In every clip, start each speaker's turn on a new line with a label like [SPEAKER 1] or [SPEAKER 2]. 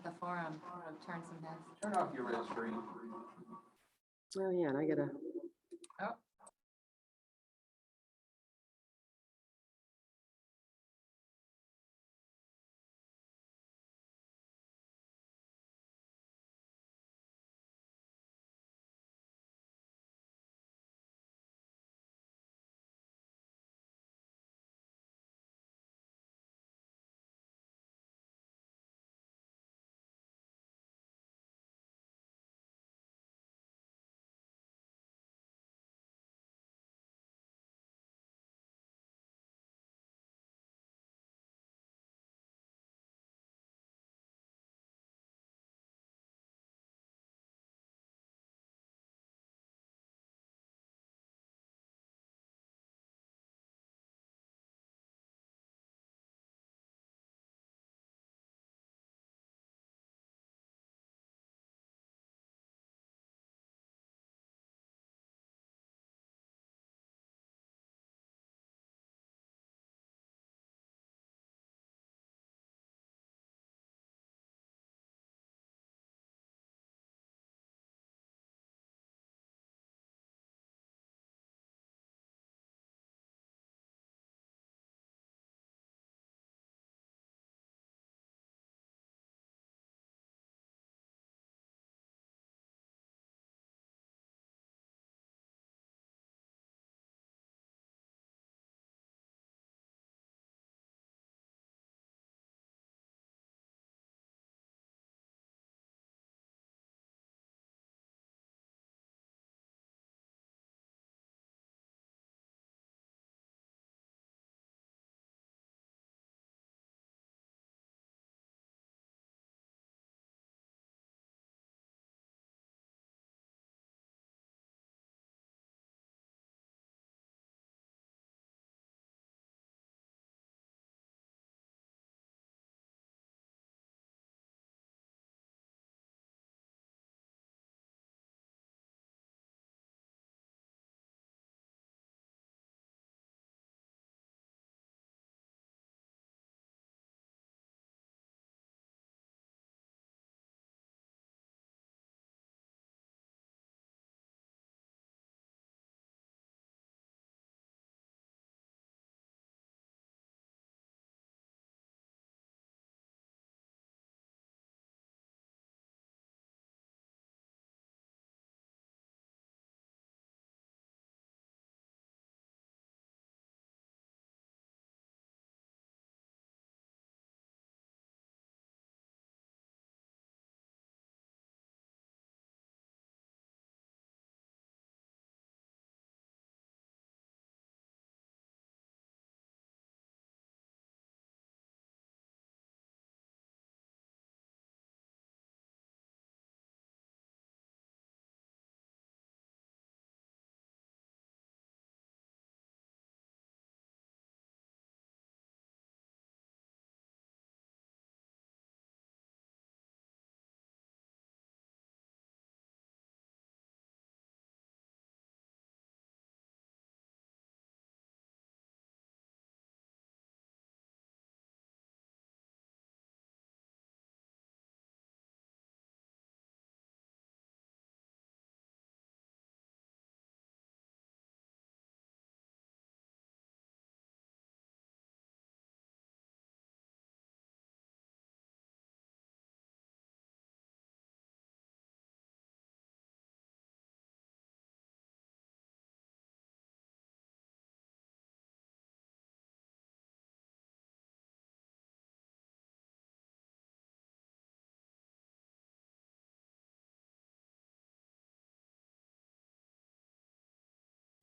[SPEAKER 1] the forum, turn some heads.
[SPEAKER 2] Turn off your red screen.
[SPEAKER 3] Oh, yeah, and I gotta.
[SPEAKER 1] Oh.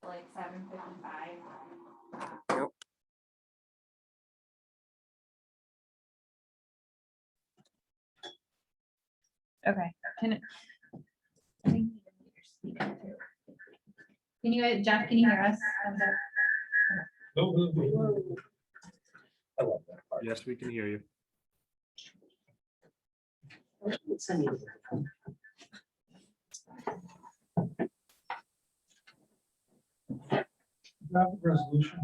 [SPEAKER 1] Like 7:55.
[SPEAKER 3] Yep.
[SPEAKER 1] Okay, I think you need your speaker too. Can you, Jeff, can you hear us? Thumbs up.
[SPEAKER 2] I love that part.
[SPEAKER 4] Yes, we can hear you.
[SPEAKER 5] Draft resolution.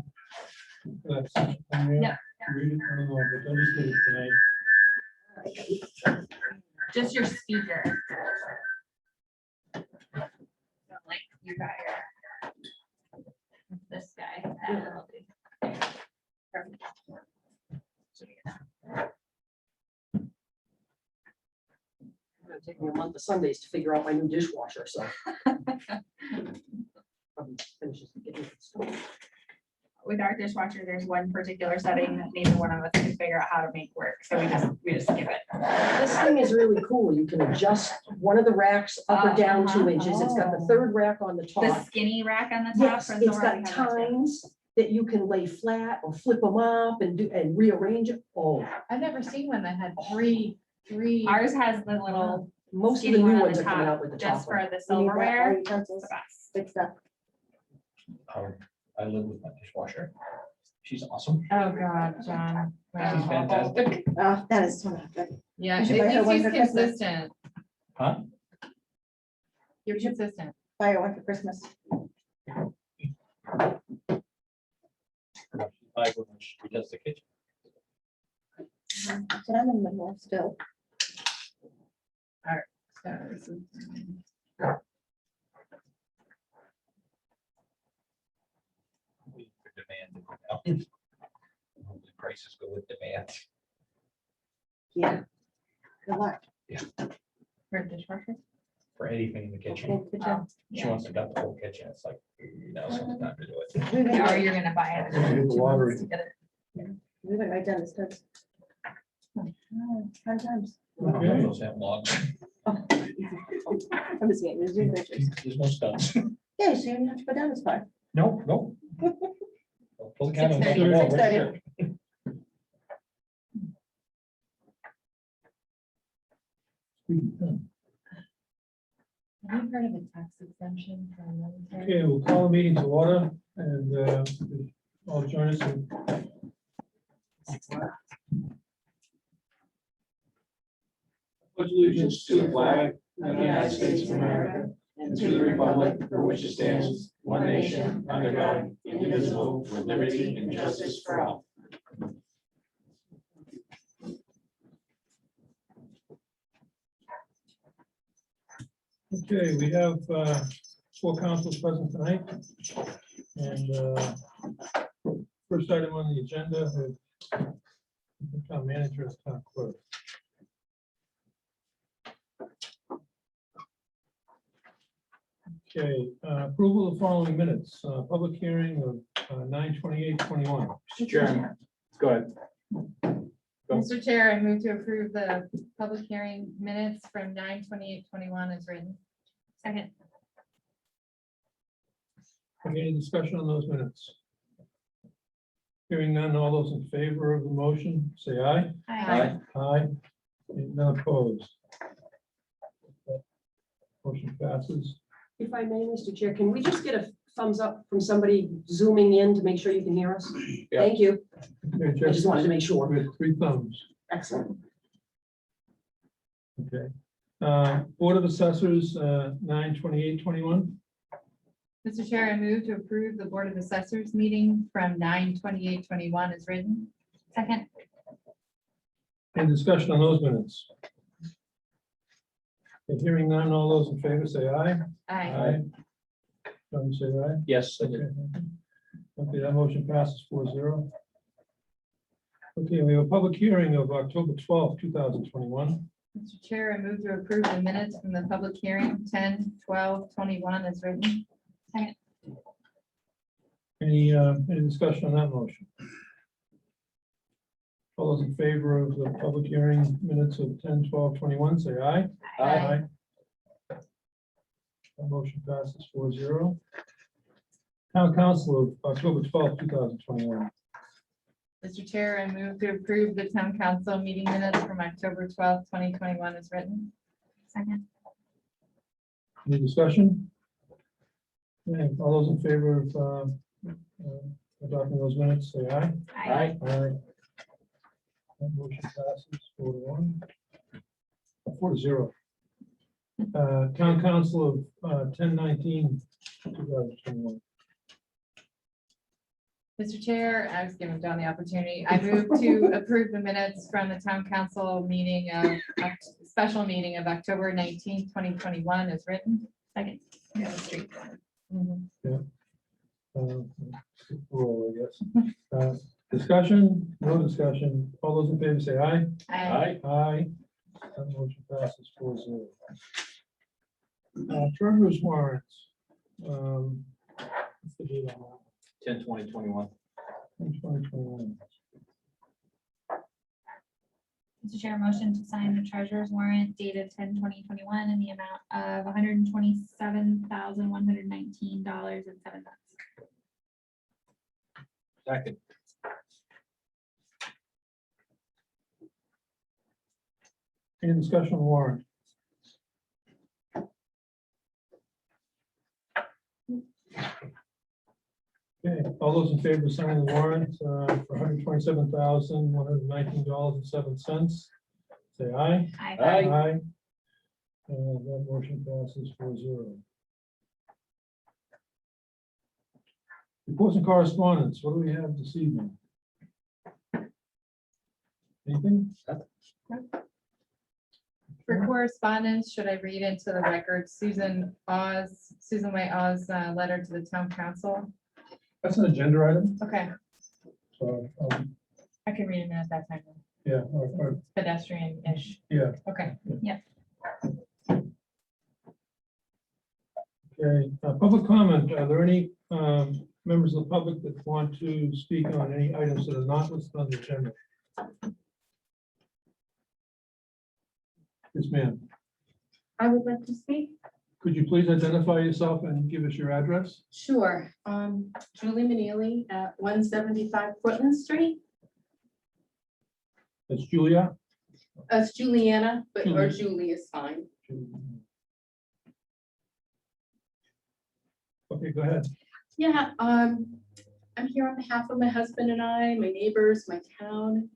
[SPEAKER 1] Yeah.
[SPEAKER 5] Read it, I don't know, but don't just get it tonight.
[SPEAKER 1] just your speaker. So, like you got your this guy. That'll do. Perfect. So
[SPEAKER 3] It's gonna take me a month of Sundays to figure out my new dishwasher, so. Finishes getting it started.
[SPEAKER 1] with our dishwasher, there's one particular setting that neither one of us can figure out how to make work. So we just skip it.
[SPEAKER 3] This thing is really cool. You can adjust one of the racks up or down 2
[SPEAKER 1] Uh-huh.
[SPEAKER 3] inches. It's got the
[SPEAKER 1] Oh.
[SPEAKER 3] third rack on the
[SPEAKER 1] The
[SPEAKER 3] top.
[SPEAKER 1] skinny rack on the top.
[SPEAKER 3] Yes,
[SPEAKER 1] or
[SPEAKER 3] it's
[SPEAKER 1] the
[SPEAKER 3] got
[SPEAKER 1] one we have right there?
[SPEAKER 3] tines that you can lay flat or flip them up and do and rearrange it. Oh,
[SPEAKER 4] I've never seen one that had three.
[SPEAKER 1] Ours has the little
[SPEAKER 3] most of the
[SPEAKER 1] skinny one
[SPEAKER 3] new
[SPEAKER 1] on
[SPEAKER 3] ones
[SPEAKER 1] the
[SPEAKER 3] are coming
[SPEAKER 1] top,
[SPEAKER 3] out with the
[SPEAKER 1] just
[SPEAKER 3] top one.
[SPEAKER 1] for the
[SPEAKER 4] We need that,
[SPEAKER 1] silverware.
[SPEAKER 4] our
[SPEAKER 1] It's
[SPEAKER 4] utensils,
[SPEAKER 1] the best.
[SPEAKER 4] big stuff.
[SPEAKER 2] I live with my dishwasher. She's awesome.
[SPEAKER 4] Oh, God, John.
[SPEAKER 2] She's
[SPEAKER 4] Wow.
[SPEAKER 2] fantastic.
[SPEAKER 4] Oh, that is so much good.
[SPEAKER 5] Yeah,
[SPEAKER 4] You
[SPEAKER 5] it
[SPEAKER 4] should buy her
[SPEAKER 5] keeps
[SPEAKER 4] one
[SPEAKER 5] you
[SPEAKER 4] for Christmas.
[SPEAKER 5] consistent.
[SPEAKER 2] Huh?
[SPEAKER 5] You're consistent.
[SPEAKER 4] Buy her one for Christmas.
[SPEAKER 2] Like when she does the kitchen.
[SPEAKER 4] That's what I'm in the middle of still.
[SPEAKER 5] So this is-
[SPEAKER 2] We demand it now. Hopefully prices go with demand.
[SPEAKER 4] Yeah. Good luck.
[SPEAKER 5] For dishwasher.
[SPEAKER 2] For anything in the kitchen.
[SPEAKER 4] Whole kitchen.
[SPEAKER 2] She wants to gut the whole kitchen. It's like, no, someone's not gonna do it.
[SPEAKER 4] Leave it
[SPEAKER 1] Or
[SPEAKER 4] right-
[SPEAKER 1] you're gonna buy it.
[SPEAKER 2] The lottery.
[SPEAKER 4] leave it right down the steps. Oh, 5 times.
[SPEAKER 2] Okay. Those have logs.
[SPEAKER 4] I'm just getting the Zoom pictures.
[SPEAKER 2] There's no studs.
[SPEAKER 4] Yeah, so you don't have to go down this far.
[SPEAKER 2] No, no. Pull the camera.
[SPEAKER 4] 6:30,
[SPEAKER 2] Right
[SPEAKER 4] 6:30.
[SPEAKER 2] here.
[SPEAKER 5] Have you heard of a tax exemption for military?
[SPEAKER 6] Okay, we'll call the meeting to order and all join us in pledge allegiance to the flag of the United States of America and to the republic for which it stands, one nation, under God, indivisible, with liberty and justice for all. Okay, we have 4 councils present tonight. And first item on the agenda is the town manager and town clerk. Okay, approval of following minutes, public hearing of 9/28/21.
[SPEAKER 2] Mr. Chairman, go ahead.
[SPEAKER 5] Mr. Chair, I move to approve the public hearing minutes from 9/28/21 as written.
[SPEAKER 1] Second.
[SPEAKER 6] Any discussion on those minutes? Hearing none, all those in favor of the motion, say aye.
[SPEAKER 1] Hi.
[SPEAKER 6] Aye. And none opposed. Motion passes.
[SPEAKER 3] If I may, Mr. Chair, can we just get a thumbs up from somebody zooming in to make sure you can hear us?
[SPEAKER 2] Yeah.
[SPEAKER 3] Thank you.
[SPEAKER 6] Okay,
[SPEAKER 3] I just wanted to make sure.
[SPEAKER 6] With 3 thumbs.
[SPEAKER 3] Excellent.
[SPEAKER 6] Okay. Board of Assessors, 9/28/21.
[SPEAKER 5] Mr. Chair, I move to approve the Board of Assessors meeting from 9/28/21 as written.
[SPEAKER 1] Second.
[SPEAKER 6] Any discussion on those minutes? Okay, hearing none, all those in favor say aye.
[SPEAKER 5] Aye.
[SPEAKER 6] Some say aye.
[SPEAKER 2] Yes, I
[SPEAKER 6] Okay,
[SPEAKER 2] did.
[SPEAKER 6] Okay, that motion passes 4-0. Okay, we have a public hearing of October 12th, 2021.
[SPEAKER 5] Mr. Chair, I move to approve the minutes from the public hearing 10/12/21 as written.
[SPEAKER 1] Second.
[SPEAKER 6] Any discussion on that motion? All those in favor of the public hearing minutes of 10/12/21, say aye.
[SPEAKER 5] Aye.
[SPEAKER 6] That motion passes 4-0. Town Council of October 12th, 2021.
[SPEAKER 5] Mr. Chair, I move to approve the town council meeting minutes from October 12/2021 as written.
[SPEAKER 1] Second.
[SPEAKER 6] Any discussion? Okay, all those in favor of adopting those minutes, say aye.
[SPEAKER 1] Aye.
[SPEAKER 6] Aye. That motion passes 4-1. 4-0. Town Council of 10/19/2021.
[SPEAKER 5] Mr. Chair, I was giving John the opportunity. I move to approve the minutes from the town council meeting of, special meeting of October 19th, 2021 as written.
[SPEAKER 1] Second.
[SPEAKER 5] Yeah, straightforward.
[SPEAKER 6] Roll, I guess. Discussion, no discussion. All those in favor say aye.
[SPEAKER 5] I-
[SPEAKER 6] Aye. That motion passes 4-0. Treasurer's warrants. What's the date on that?
[SPEAKER 2] 10/20/21.
[SPEAKER 6] 2021.
[SPEAKER 1] Mr. Chair, motion to sign the treasurer's warrant dated 10/20/21 in the amount of $127,119.07.
[SPEAKER 2] Second.
[SPEAKER 6] Any discussion on warrant? Okay, all those in favor of signing the warrant for $127,119.07, say aye.
[SPEAKER 1] Aye.
[SPEAKER 6] Aye. That motion passes 4-0. Reports and correspondence, what do we have this evening? Anything?
[SPEAKER 5] For correspondence, should I read into the record Susan Way Oz letter to the town council?
[SPEAKER 6] That's an agenda item,
[SPEAKER 5] Okay,
[SPEAKER 6] so,
[SPEAKER 5] I can read it at that time.
[SPEAKER 6] yeah,
[SPEAKER 5] Pedestrian-ish.
[SPEAKER 6] yeah,
[SPEAKER 5] Okay.
[SPEAKER 6] okay. Public comment, are there any members of the public that want to speak on any items that are not listed on the agenda? Yes, ma'am.
[SPEAKER 4] I would like to speak.
[SPEAKER 6] Could you please identify yourself and give us your address?
[SPEAKER 4] Sure. Julie Manili at 175 Portland Street.
[SPEAKER 6] That's Julia.
[SPEAKER 4] It's Juliana, but or
[SPEAKER 6] Julie.
[SPEAKER 4] Julie is fine.
[SPEAKER 6] Okay, go ahead.
[SPEAKER 4] Yeah, I'm here on behalf of my husband and I, my neighbors, my town.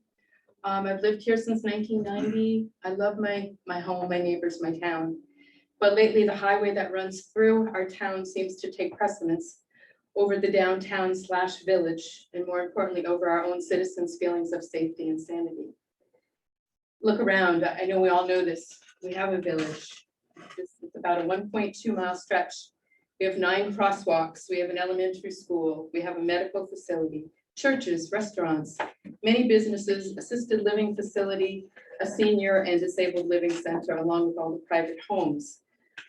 [SPEAKER 4] I've lived here since 1990. I love my home, my neighbors, my town. But lately, the highway that runs through our town seems to take precedence over the downtown/village, and more importantly, over our own citizens' feelings of safety and sanity. Look around. I know we all know this. We have a village. It's about a 1.2-mile stretch. We have 9 crosswalks. We have an elementary school. We have a medical facility, churches, restaurants, many businesses, assisted living facility, a senior and disabled living center, along with all the private homes.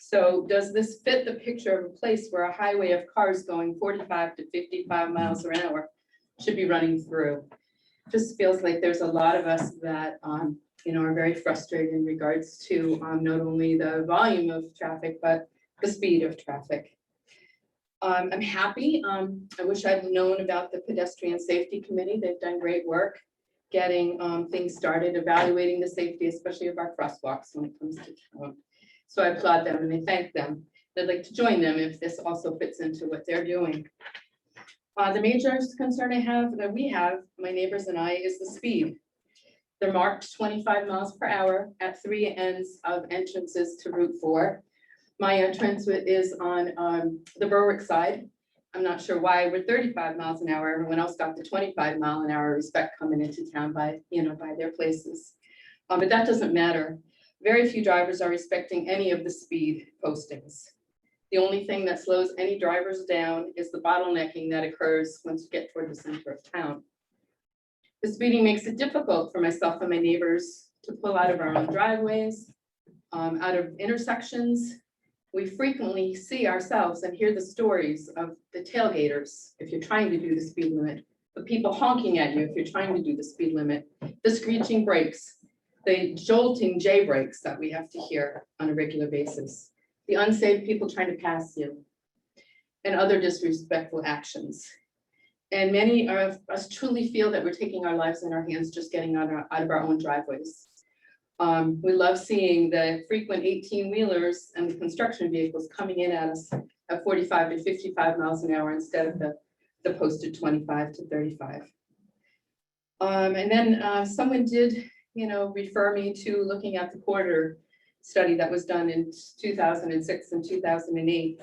[SPEAKER 4] So does this fit the picture of a place where a highway of cars going 45 to 55 miles an hour should be running through? Just feels like there's a lot of us that are very frustrated in regards to not only the volume of traffic, but the speed of traffic. I'm happy. I wish I'd known about the pedestrian safety committee. They've done great work getting things started, evaluating the safety, especially of our crosswalks when it comes to town. So I applaud them and I thank them. I'd like to join them if this also fits into what they're doing. The major concern I have, that we have, my neighbors and I, is the speed. They're marked 25 miles per hour at 3 ends of entrances to Route 4. My entrance is on the Berwick side. I'm not sure why we're 35 miles an hour. Everyone else got the 25-mile-an-hour respect coming into town by their places. But that doesn't matter. Very few drivers are respecting any of the speed postings. The only thing that slows any drivers down is the bottlenecking that occurs once you get toward the center of town. The speeding makes it difficult for myself and my neighbors to pull out of our own driveways, out of intersections. We frequently see ourselves and hear the stories of the tailgaters if you're trying to do the speed limit, the people honking at you if you're trying to do the speed limit, the screeching brakes, the jolting J brakes that we have to hear on a regular basis, the unsafe people trying to pass you, and other disrespectful actions. And many of us truly feel that we're taking our lives in our hands just getting out of our own driveways. We love seeing the frequent 18-wheelers and the construction vehicles coming in at us at 45 to 55 miles an hour instead of the posted 25 to 35. And then someone did, refer me to looking at the corridor study that was done in 2006 and 2008.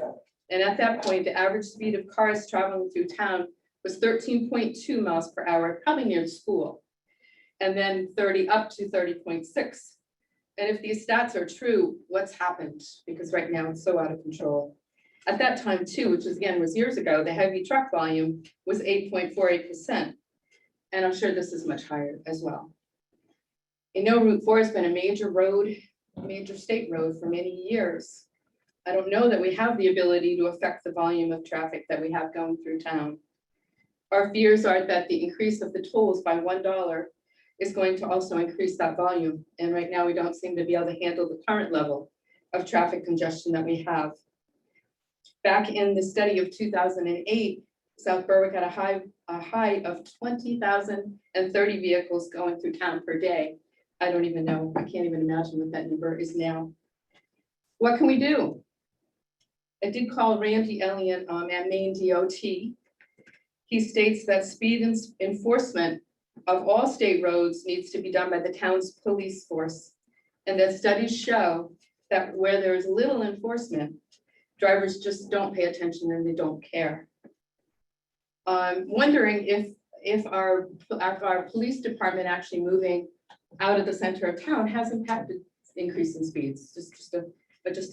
[SPEAKER 4] And at that point, the average speed of cars traveling through town was 13.2 miles per hour, probably near the school. And then 30 up to 30.6. And if these stats are true, what's happened? Because right now it's so out of control. At that time too, which is again was years ago, the heavy truck volume was 8.48%. And I'm sure this is much higher as well. You know, Route 4 has been a major road, major state road for many years. I don't know that we have the ability to affect the volume of traffic that we have going through town. Our fears are that the increase of the tolls by $1 is going to also increase that volume. And right now we don't seem to be able to handle the current level of traffic congestion that we have. Back in the study of 2008, South Berwick had a high of 20,030 vehicles going through town per day. I don't even know, I can't even imagine what that number is now. What can we do? I did call Randy Elliott at Maine DOT. He states that speed enforcement of all state roads needs to be done by the town's police force. And that studies show that where there is little enforcement, drivers just don't pay attention and they don't care. I'm wondering if our police department actually moving out of the center of town has impacted increase in speeds. Just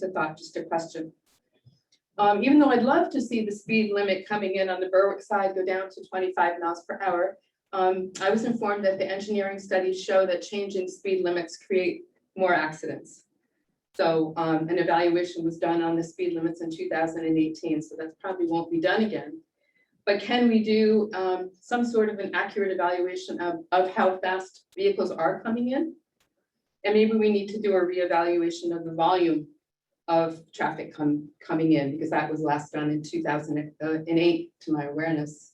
[SPEAKER 4] a thought, just a question. Even though I'd love to see the speed limit coming in on the Berwick side go down to 25 miles per hour, I was informed that the engineering studies show that changing speed limits create more accidents. So an evaluation was done on the speed limits in 2018, so that probably won't be done again. But can we do some sort of an accurate evaluation of how fast vehicles are coming in? And maybe we need to do a reevaluation of the volume of traffic coming in, because that was last done in 2008 to my awareness.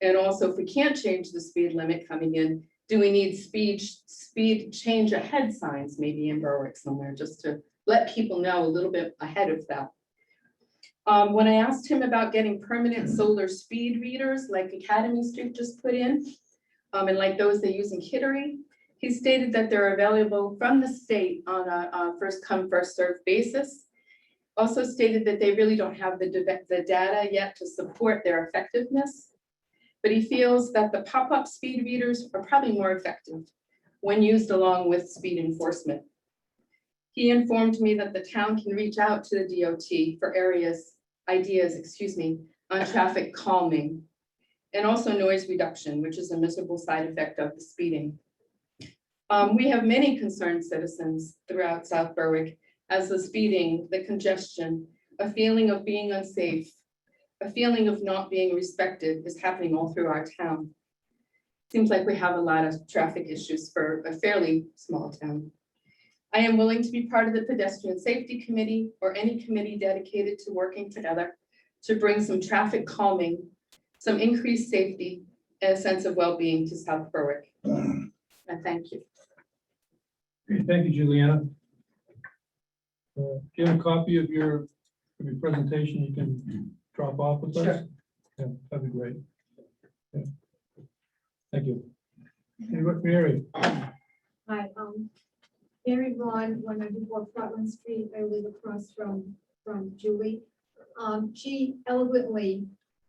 [SPEAKER 4] And also, if we can't change the speed limit coming in, do we need speed change ahead signs maybe in Berwick somewhere, just to let people know a little bit ahead of that? When I asked him about getting permanent solar speed readers like Academy Street just put in, and like those they use in Kittery, he stated that they're available from the state on a first come, first served basis. Also stated that they really don't have the data yet to support their effectiveness, but he feels that the pop-up speed readers are probably more effective when used along with speed enforcement. He informed me that the town can reach out to the DOT for ideas on traffic calming and also noise reduction, which is a miserable side effect of the speeding. We have many concerned citizens throughout South Berwick as the speeding, the congestion, a feeling of being unsafe, a feeling of not being respected is happening all through our town. Seems like we have a lot of traffic issues for a fairly small town. I am willing to be part of the pedestrian safety committee or any committee dedicated to working together to bring some traffic calming, some increased safety, and a sense of well-being to South Berwick. And thank you.
[SPEAKER 6] Great, thank you, Juliana. Get a copy of your presentation. You can drop off with us.
[SPEAKER 4] Sure.
[SPEAKER 6] Yeah, that'd be great. Yeah. Thank you. Mary.
[SPEAKER 7] Hi, Mary Vaughn, 194 Rutland Street. I live across from Julie. She eloquently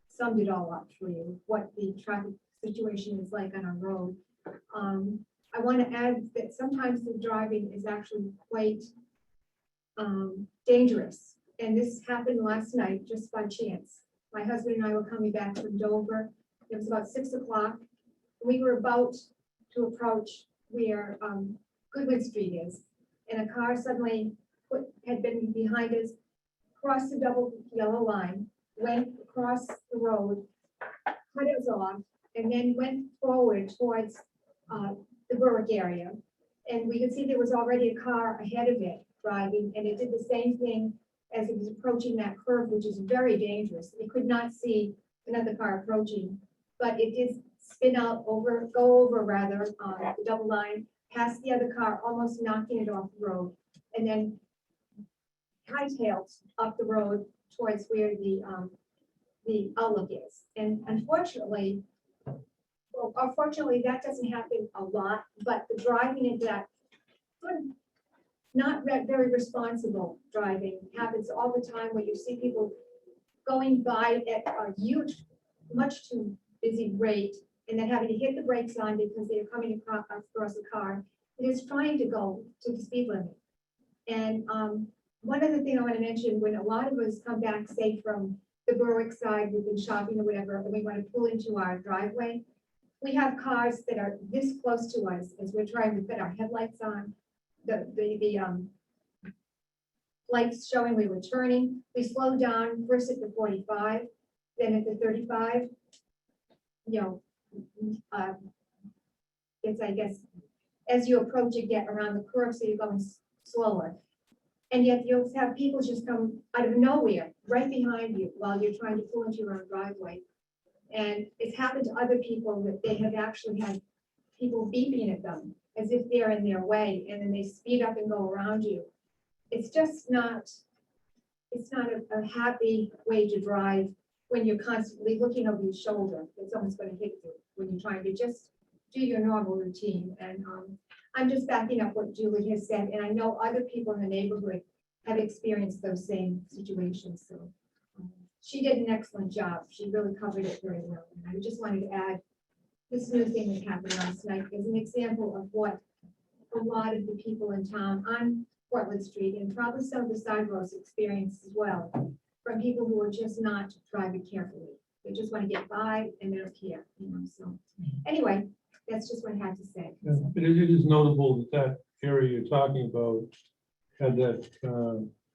[SPEAKER 7] summed it all up for you, what the traffic situation is like on our road. I want to add that sometimes the driving is actually quite dangerous. And this happened last night just by chance. My husband and I were coming back from Dover. It was about 6 o'clock. We were about to approach where Goodwin Street is, and a car suddenly had been behind us, crossed the double yellow line, went across the road, cut us off, and then went forward towards the Berwick area. And we could see there was already a car ahead of it driving, and it did the same thing as it was approaching that curve, which is very dangerous. It could not see another car approaching, but it did spin out go over the double line, past the other car, almost knocking it off the road, and then hightailed up the road towards where the outlook is. And unfortunately, that doesn't happen a lot, but the driving into that not very responsible driving happens all the time, where you see people going by at a huge much too busy rate, and then having to hit the brakes on because they're coming across the car, and is trying to go to the speed limit. And one other thing I want to mention, when a lot of us come back, say from the Berwick side, we've been shopping or whatever, and we want to pull into our driveway, we have cars that are this close to us as we're trying to put our headlights on. The lights showing we were turning, we slow down first at the 45, then at the 35. You know, it's, I guess, as you approach it, get around the curve, so you're going slower. And yet you'll have people just come out of nowhere, right behind you, while you're trying to pull into your own driveway. And it's happened to other people that they have actually had people beeping at them as if they're in their way, and then they speed up and go around you. It's just not, it's not a happy way to drive when you're constantly looking over your shoulder that someone's going to hit you when you're trying to just do your normal routine. And I'm just backing up what Julie has said, and I know other people in the neighborhood have experienced those same situations. So she did an excellent job. She really covered it very well. And I just wanted to add this new thing that happened last night as an example of what a lot of the people in town on Portland Street and probably some of the side roads experience as well, from people who are just not driving carefully. They just want to get by and they don't care, you know. So anyway, that's just what I had to say.
[SPEAKER 6] Yeah, it is notable that that area you're talking about had that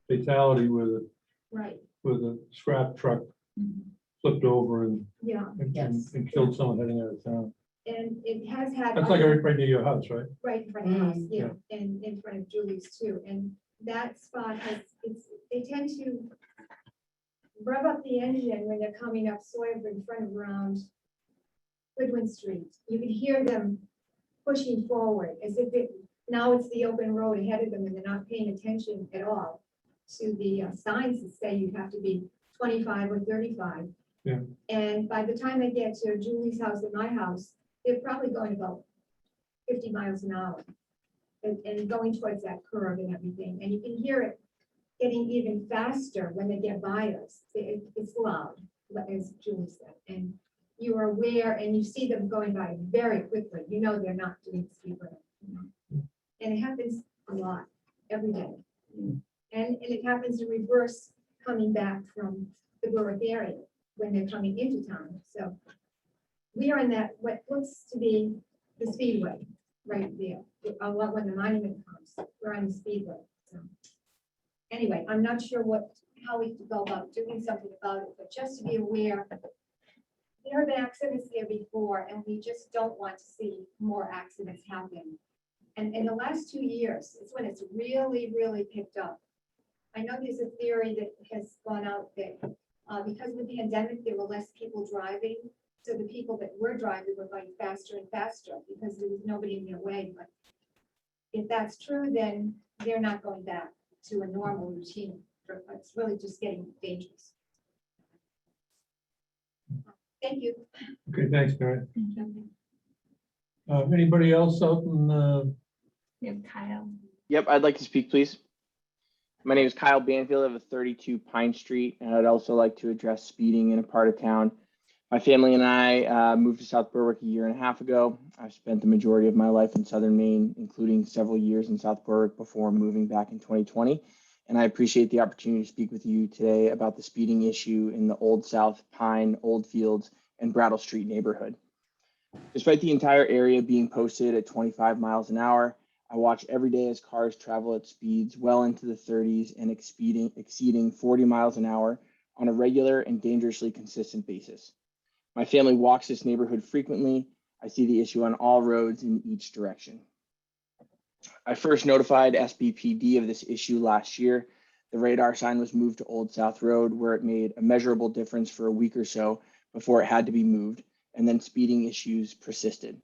[SPEAKER 6] fatality with
[SPEAKER 7] Right,
[SPEAKER 6] a scrap truck flipped over and
[SPEAKER 7] yeah.
[SPEAKER 6] and killed someone heading out of town.
[SPEAKER 7] And it has had.
[SPEAKER 6] That's like right near your house, right?
[SPEAKER 7] Right in front of the house, yeah, and in front of Julie's too. And that spot has, they tend to rev up the engine when they're coming up Sawyer in front of around Goodwin Street. You can hear them pushing forward as if now it's the open road ahead of them and they're not paying attention at all to the signs that say you have to be 25 or 35.
[SPEAKER 6] Yeah.
[SPEAKER 7] And by the time they get to Julie's house and my house, they're probably going about 50 miles an hour and going towards that curve and everything. And you can hear it getting even faster when they get by us. It's loud, as Julie said. And you are aware and you see them going by very quickly. You know they're not doing speed limit. You know? And it happens a lot, every day. And it happens in reverse coming back from the Berwick area when they're coming into town. So we are in that, what looks to be the speedway right there. A lot when the monument comes, we're on the speedway. So anyway, I'm not sure how we could go about doing something about it, but just to be aware, there have been accidents there before, and we just don't want to see more accidents happen. And in the last 2 years, it's when it's really, really picked up. I know there's a theory that has gone out that because of the pandemic, there were less people driving. So the people that were driving were going faster and faster because there was nobody in their way. But if that's true, then they're not going back to a normal routine. It's really just getting dangerous. Thank you.
[SPEAKER 6] Okay, thanks, Mary. Anybody else out in
[SPEAKER 1] We have Kyle.
[SPEAKER 8] Yep, I'd like to speak, please. My name is Kyle Banfield. I have a 32 Pine Street, and I'd also like to address speeding in a part of town. My family and I moved to South Berwick a year and a half ago. I've spent the majority of my life in Southern Maine, including several years in South Berwick before moving back in 2020. And I appreciate the opportunity to speak with you today about the speeding issue in the Old South, Pine, Oldfields, and Brattle Street neighborhood. Despite the entire area being posted at 25 miles an hour, I watch every day as cars travel at speeds well into the 30s and exceeding 40 miles an hour on a regular and dangerously consistent basis. My family walks this neighborhood frequently. I see the issue on all roads in each direction. I first notified SBPD of this issue last year. The radar sign was moved to Old South Road, where it made a measurable difference for a week or so before it had to be moved, and then speeding issues persisted.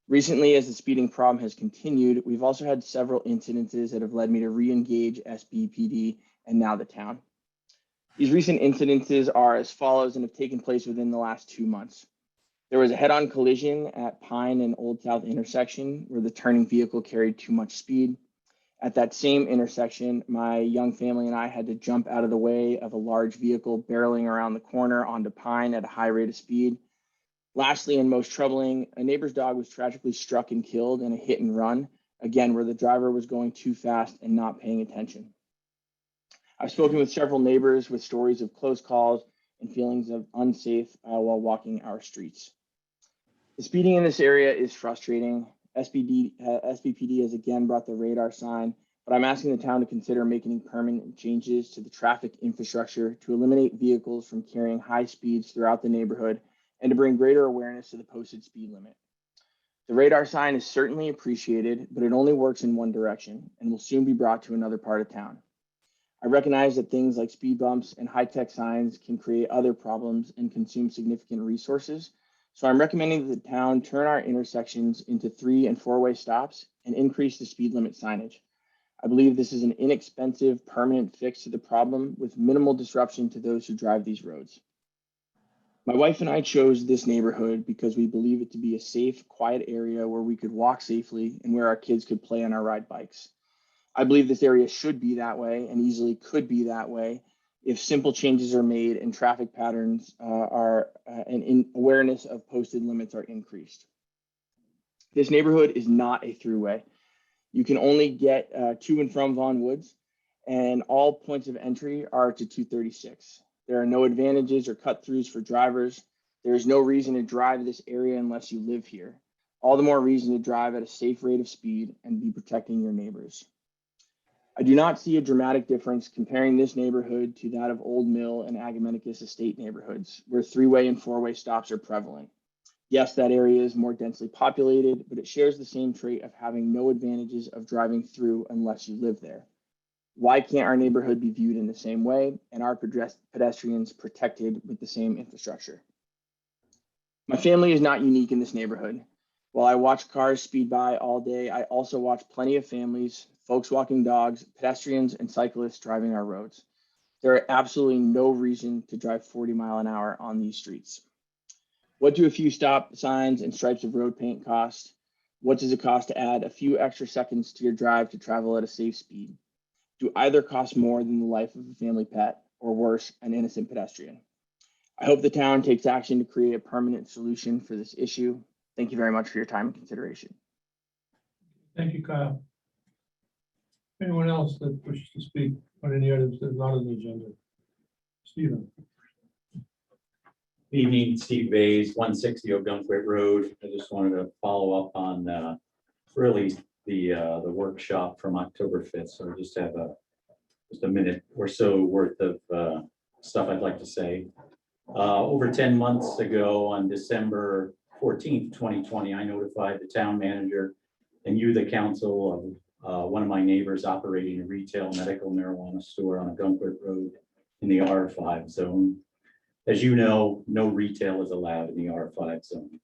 [SPEAKER 8] Recently, as the speeding problem has continued, we've also had several incidences that have led me to re-engage SBPD and now the town. These recent incidences are as follows and have taken place within the last 2 months. There was a head-on collision at Pine and Old South intersection where the turning vehicle carried too much speed. At that same intersection, my young family and I had to jump out of the way of a large vehicle barreling around the corner onto Pine at a high rate of speed. Lastly, and most troubling, a neighbor's dog was tragically struck and killed in a hit and run, again, where the driver was going too fast and not paying attention. I've spoken with several neighbors with stories of close calls and feelings of unsafe while walking our streets. The speeding in this area is frustrating. SBPD has again brought the radar sign, but I'm asking the town to consider making permanent changes to the traffic infrastructure to eliminate vehicles from carrying high speeds throughout the neighborhood and to bring greater awareness to the posted speed limit. The radar sign is certainly appreciated, but it only works in one direction and will soon be brought to another part of town. I recognize that things like speed bumps and high-tech signs can create other problems and consume significant resources. So I'm recommending that the town turn our intersections into 3- and 4-way stops and increase the speed limit signage. I believe this is an inexpensive, permanent fix to the problem with minimal disruption to those who drive these roads. My wife and I chose this neighborhood because we believe it to be a safe, quiet area where we could walk safely and where our kids could play on our ride bikes. I believe this area should be that way and easily could be that way if simple changes are made and traffic patterns and awareness of posted limits are increased. This neighborhood is not a throughway. You can only get to and from Vaughan Woods, and all points of entry are to 236. There are no advantages or cut-throughs for drivers. There is no reason to drive this area unless you live here. All the more reason to drive at a safe rate of speed and be protecting your neighbors. I do not see a dramatic difference comparing this neighborhood to that of Old Mill and Agamenticus Estate neighborhoods, where 3-way and 4-way stops are prevalent. Yes, that area is more densely populated, but it shares the same trait of having no advantages of driving through unless you live there. Why can't our neighborhood be viewed in the same way and our pedestrians protected with the same infrastructure? My family is not unique in this neighborhood. While I watch cars speed by all day, I also watch plenty of families, folks walking dogs, pedestrians, and cyclists driving our roads. There are absolutely no reason to drive 40 miles an hour on these streets. What do a few stop signs and stripes of road paint cost? What does it cost to add a few extra seconds to your drive to travel at a safe speed? Do either cost more than the life of a family pet, or worse, an innocent pedestrian? I hope the town takes action to create a permanent solution for this issue. Thank you very much for your time and consideration.
[SPEAKER 6] Thank you, Kyle. Anyone else that wishes to speak on any items that are not on the agenda? Stephen.
[SPEAKER 9] Good evening, Steve Bays, 160 Ogunquit Road. I just wanted to follow up on really the workshop from October 5th. So I just have just a minute or so worth of stuff I'd like to say. Over 10 months ago, on December 14th, 2020, I notified the town manager and you, the council, of one of my neighbors operating a retail medical marijuana store on Ogunquit Road in the R5 zone. As you know, no retail is allowed in the R5 zone.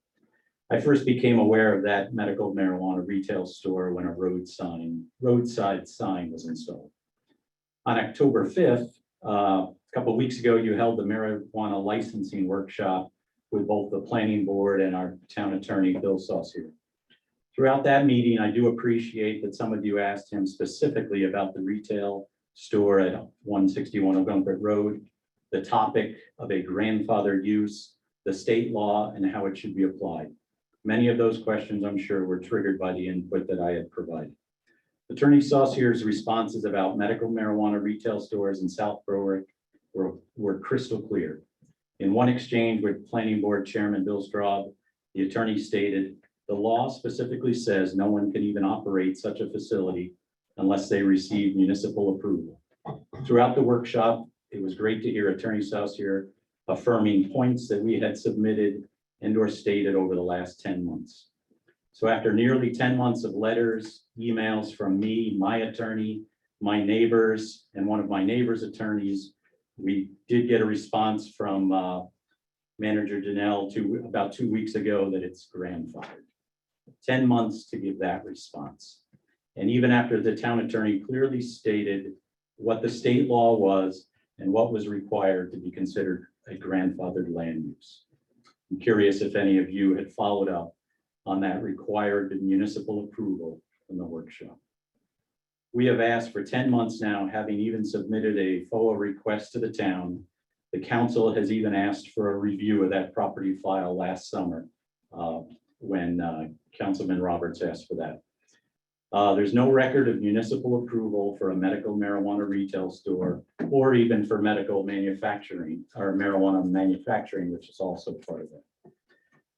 [SPEAKER 9] I first became aware of that medical marijuana retail store when a roadside sign was installed. On October 5th, a couple of weeks ago, you held the marijuana licensing workshop with both the planning board and our town attorney, Bill Saucier. Throughout that meeting, I do appreciate that some of you asked him specifically about the retail store at 161 Ogunquit Road, the topic of a grandfathered use, the state law, and how it should be applied. Many of those questions, I'm sure, were triggered by the input that I had provided. Attorney Saucier's responses about medical marijuana retail stores in South Berwick were crystal clear. In one exchange with Planning Board Chairman Bill Straub, the attorney stated, "The law specifically says no one can even operate such a facility unless they receive municipal approval." Throughout the workshop, it was great to hear Attorney Saucier affirming points that we had submitted and or stated over the last 10 months. So after nearly 10 months of letters, emails from me, my attorney, my neighbors, and one of my neighbors' attorneys, we did get a response from Manager Janelle about 2 weeks ago that it's grandfathered. 10 months to give that response. And even after the town attorney clearly stated what the state law was and what was required to be considered a grandfathered land use. I'm curious if any of you had followed up on that required municipal approval in the workshop. We have asked for 10 months now, having even submitted a FOA request to the town. The council has even asked for a review of that property file last summer when Councilman Roberts asked for that. There's no record of municipal approval for a medical marijuana retail store or even for medical manufacturing or marijuana manufacturing, which is also part of it.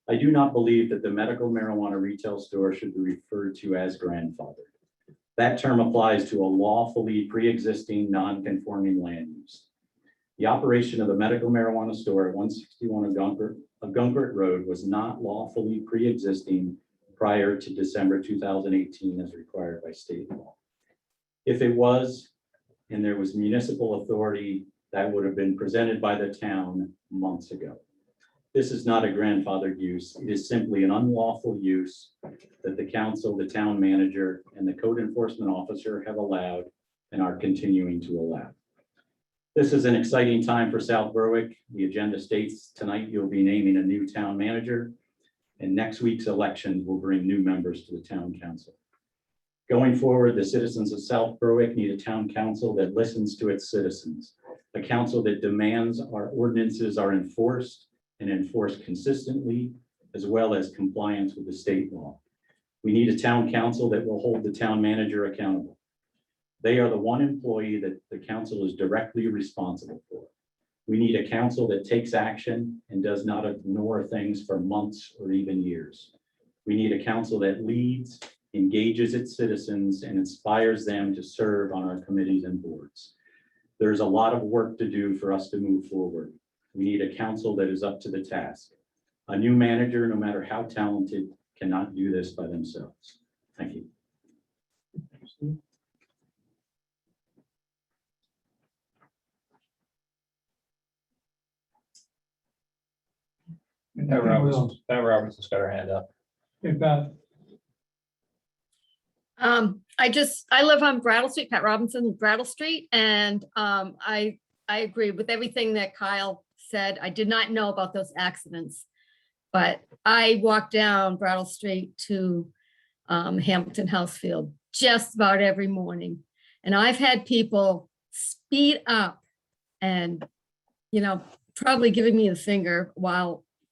[SPEAKER 9] I do not believe that the medical marijuana retail store should be referred to as grandfathered. That term applies to a lawfully pre-existing non-conforming land use. The operation of the medical marijuana store at 161 of Gunkert Road was not lawfully pre-existing prior to December 2018 as required by state law. If it was, and there was municipal authority, that would have been presented by the town months ago. This is not a grandfathered use. It is simply an unlawful use that the council, the town manager, and the code enforcement officer have allowed and are continuing to allow. This is an exciting time for South Berwick. The agenda states tonight you'll be naming a new town manager, and next week's elections will bring new members to the town council. Going forward, the citizens of South Berwick need a town council that listens to its citizens, a council that demands our ordinances are enforced and enforced consistently, as well as compliance with the state law. We need a town council that will hold the town manager accountable. They are the one employee that the council is directly responsible for. We need a council that takes action and does not ignore things for months or even years. We need a council that leads, engages its citizens, and inspires them to serve on our committees and boards. There's a lot of work to do for us to move forward. We need a council that is up to the task. A new manager, no matter how talented, cannot do this by themselves. Thank you.
[SPEAKER 2] Pat Robertson's got her hand up.
[SPEAKER 6] Hey, Pat.
[SPEAKER 10] I live on Brattle Street, Pat Robinson, Brattle Street, and I agree with everything that Kyle said. I did not know about those accidents, but I walk down Brattle Street to Hamilton Housefield just about every morning. And I've had people speed up and, probably giving me the finger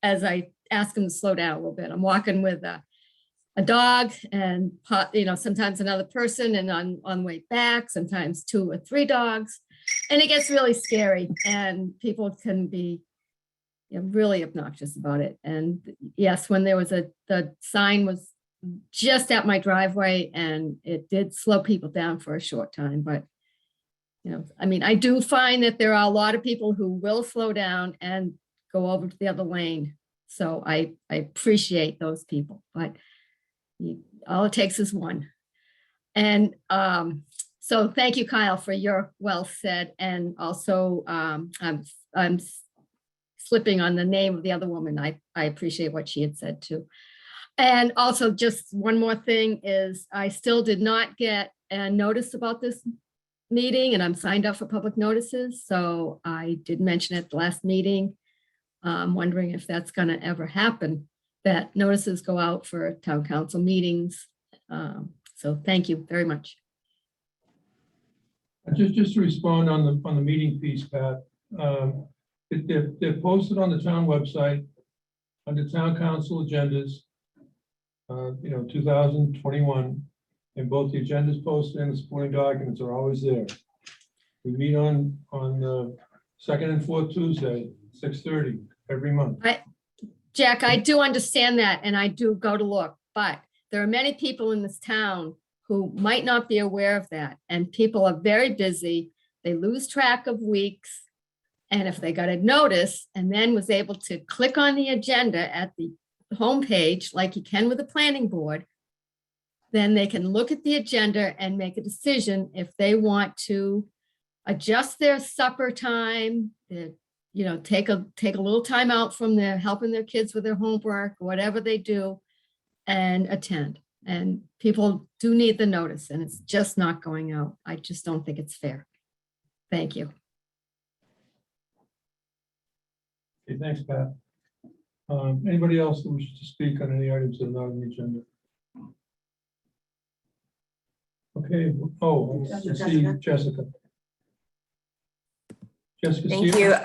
[SPEAKER 10] as I ask them to slow down a little bit. I'm walking with a dog and, sometimes another person, and on the way back, sometimes 2 or 3 dogs. And it gets really scary, and people can be really obnoxious about it. And yes, when there was the sign was just at my driveway, and it did slow people down for a short time, but I do find that there are a lot of people who will slow down and go over to the other lane. So I appreciate those people, but all it takes is one. And so thank you, Kyle, for your well said. And also I'm slipping on the name of the other woman. I appreciate what she had said too. And also just one more thing is I still did not get a notice about this meeting, and I'm signed up for public notices. So I did mention at the last meeting, I'm wondering if that's going to ever happen, that notices go out for town council meetings. So thank you very much.
[SPEAKER 6] Just to respond on the meeting piece, Pat. They're posted on the town website under town council agendas. 2021, and both the agendas posted and the supporting documents are always there. We meet on the 2nd and 4th Tuesday, 6:30 every month.
[SPEAKER 10] Jack, I do understand that, and I do go to look, but there are many people in this town who might not be aware of that, and people are very busy. They lose track of weeks, and if they got a notice and then was able to click on the agenda at the homepage, like you can with the planning board, then they can look at the agenda and make a decision if they want to adjust their supper time, take a little time out from their helping their kids with their homework, whatever they do, and attend. And people do need the notice, and it's just not going out. I just don't think it's fair. Thank you.
[SPEAKER 6] Okay, thanks, Pat. Anybody else that wishes to speak on any items that are not on the agenda? Okay, Okay, oh, I see Jessica. Jessica.
[SPEAKER 11] Thank you.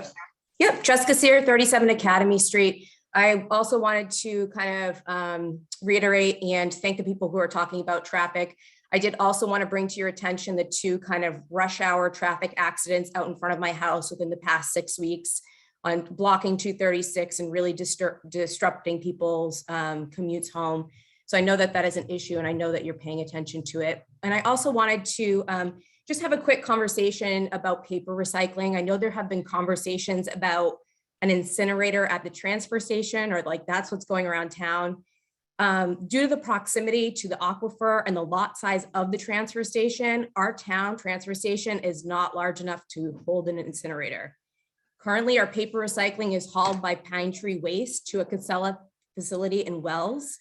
[SPEAKER 11] Yep, Jessica Sear, 37 Academy Street. I also wanted to kind of reiterate and thank the people who are talking about traffic. I did also want to bring to your attention the 2 kind of rush hour traffic accidents out in front of my house within the past 6 weeks on blocking 236 and really disrupting people's commutes home. So I know that that is an issue and I know that you're paying attention to it. And I also wanted to just have a quick conversation about paper recycling. I know there have been conversations about an incinerator at the transfer station, or like that's what's going around town. Due to the proximity to the aquifer and the lot size of the transfer station, our town transfer station is not large enough to hold an incinerator. Currently, our paper recycling is hauled by Pine Tree Waste to a Casella facility in Wells.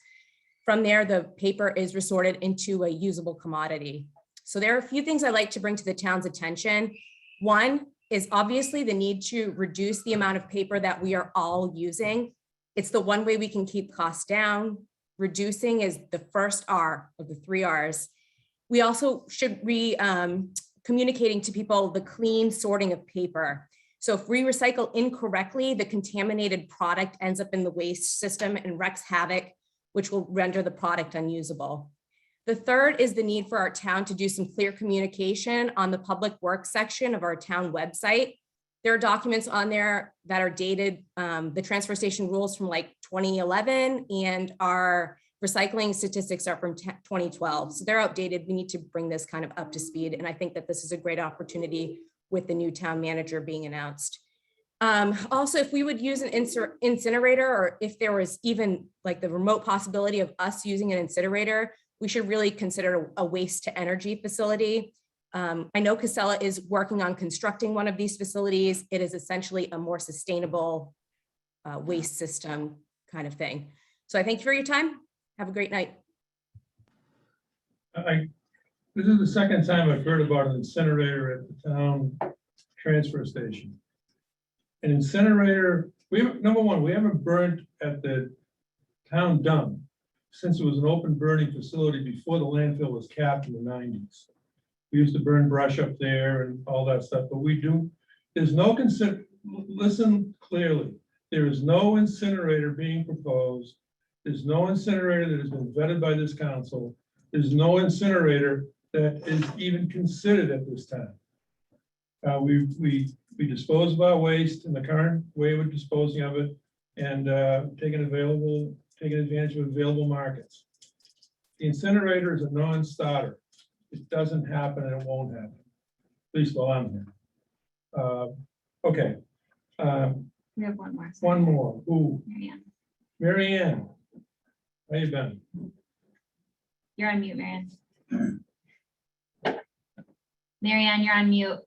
[SPEAKER 11] From there, the paper is resorted into a usable commodity. So there are a few things I'd like to bring to the town's attention. One is obviously the need to reduce the amount of paper that we are all using. It's the one way we can keep costs down. Reducing is the first R of the 3 Rs. We also should be communicating to people the clean sorting of paper. So if we recycle incorrectly, the contaminated product ends up in the waste system and wreaks havoc, which will render the product unusable. The third is the need for our town to do some clear communication on the public works section of our town website. There are documents on there that are dated, the transfer station rules from like 2011, and our recycling statistics are from 2012. So they're outdated. We need to bring this kind of up to speed. And I think that this is a great opportunity with the new town manager being announced. Also, if we would use an incinerator, or if there was even like the remote possibility of us using an incinerator, we should really consider a waste to energy facility. I know Casella is working on constructing one of these facilities. It is essentially a more sustainable waste system kind of thing. So I thank you for your time. Have a great night.
[SPEAKER 6] This is the second time I've heard about an incinerator at the town transfer station. An incinerator, number one, we haven't burned at the town dump since it was an open burning facility before the landfill was capped in the 90s. We used to burn brush up there and all that stuff, but there's no listen clearly, there is no incinerator being proposed. There's no incinerator that has been vetted by this council. There's no incinerator that is even considered at this time. We dispose of our waste in the current way we're disposing of it, and taking advantage of available markets. The incinerator is a non-starter. It doesn't happen and it won't happen, at least while I'm here. Okay.
[SPEAKER 1] We have one more.
[SPEAKER 6] One more. Ooh,
[SPEAKER 1] Marianne.
[SPEAKER 6] Marianne. How you been?
[SPEAKER 1] You're on mute, Marianne. Marianne, you're on mute.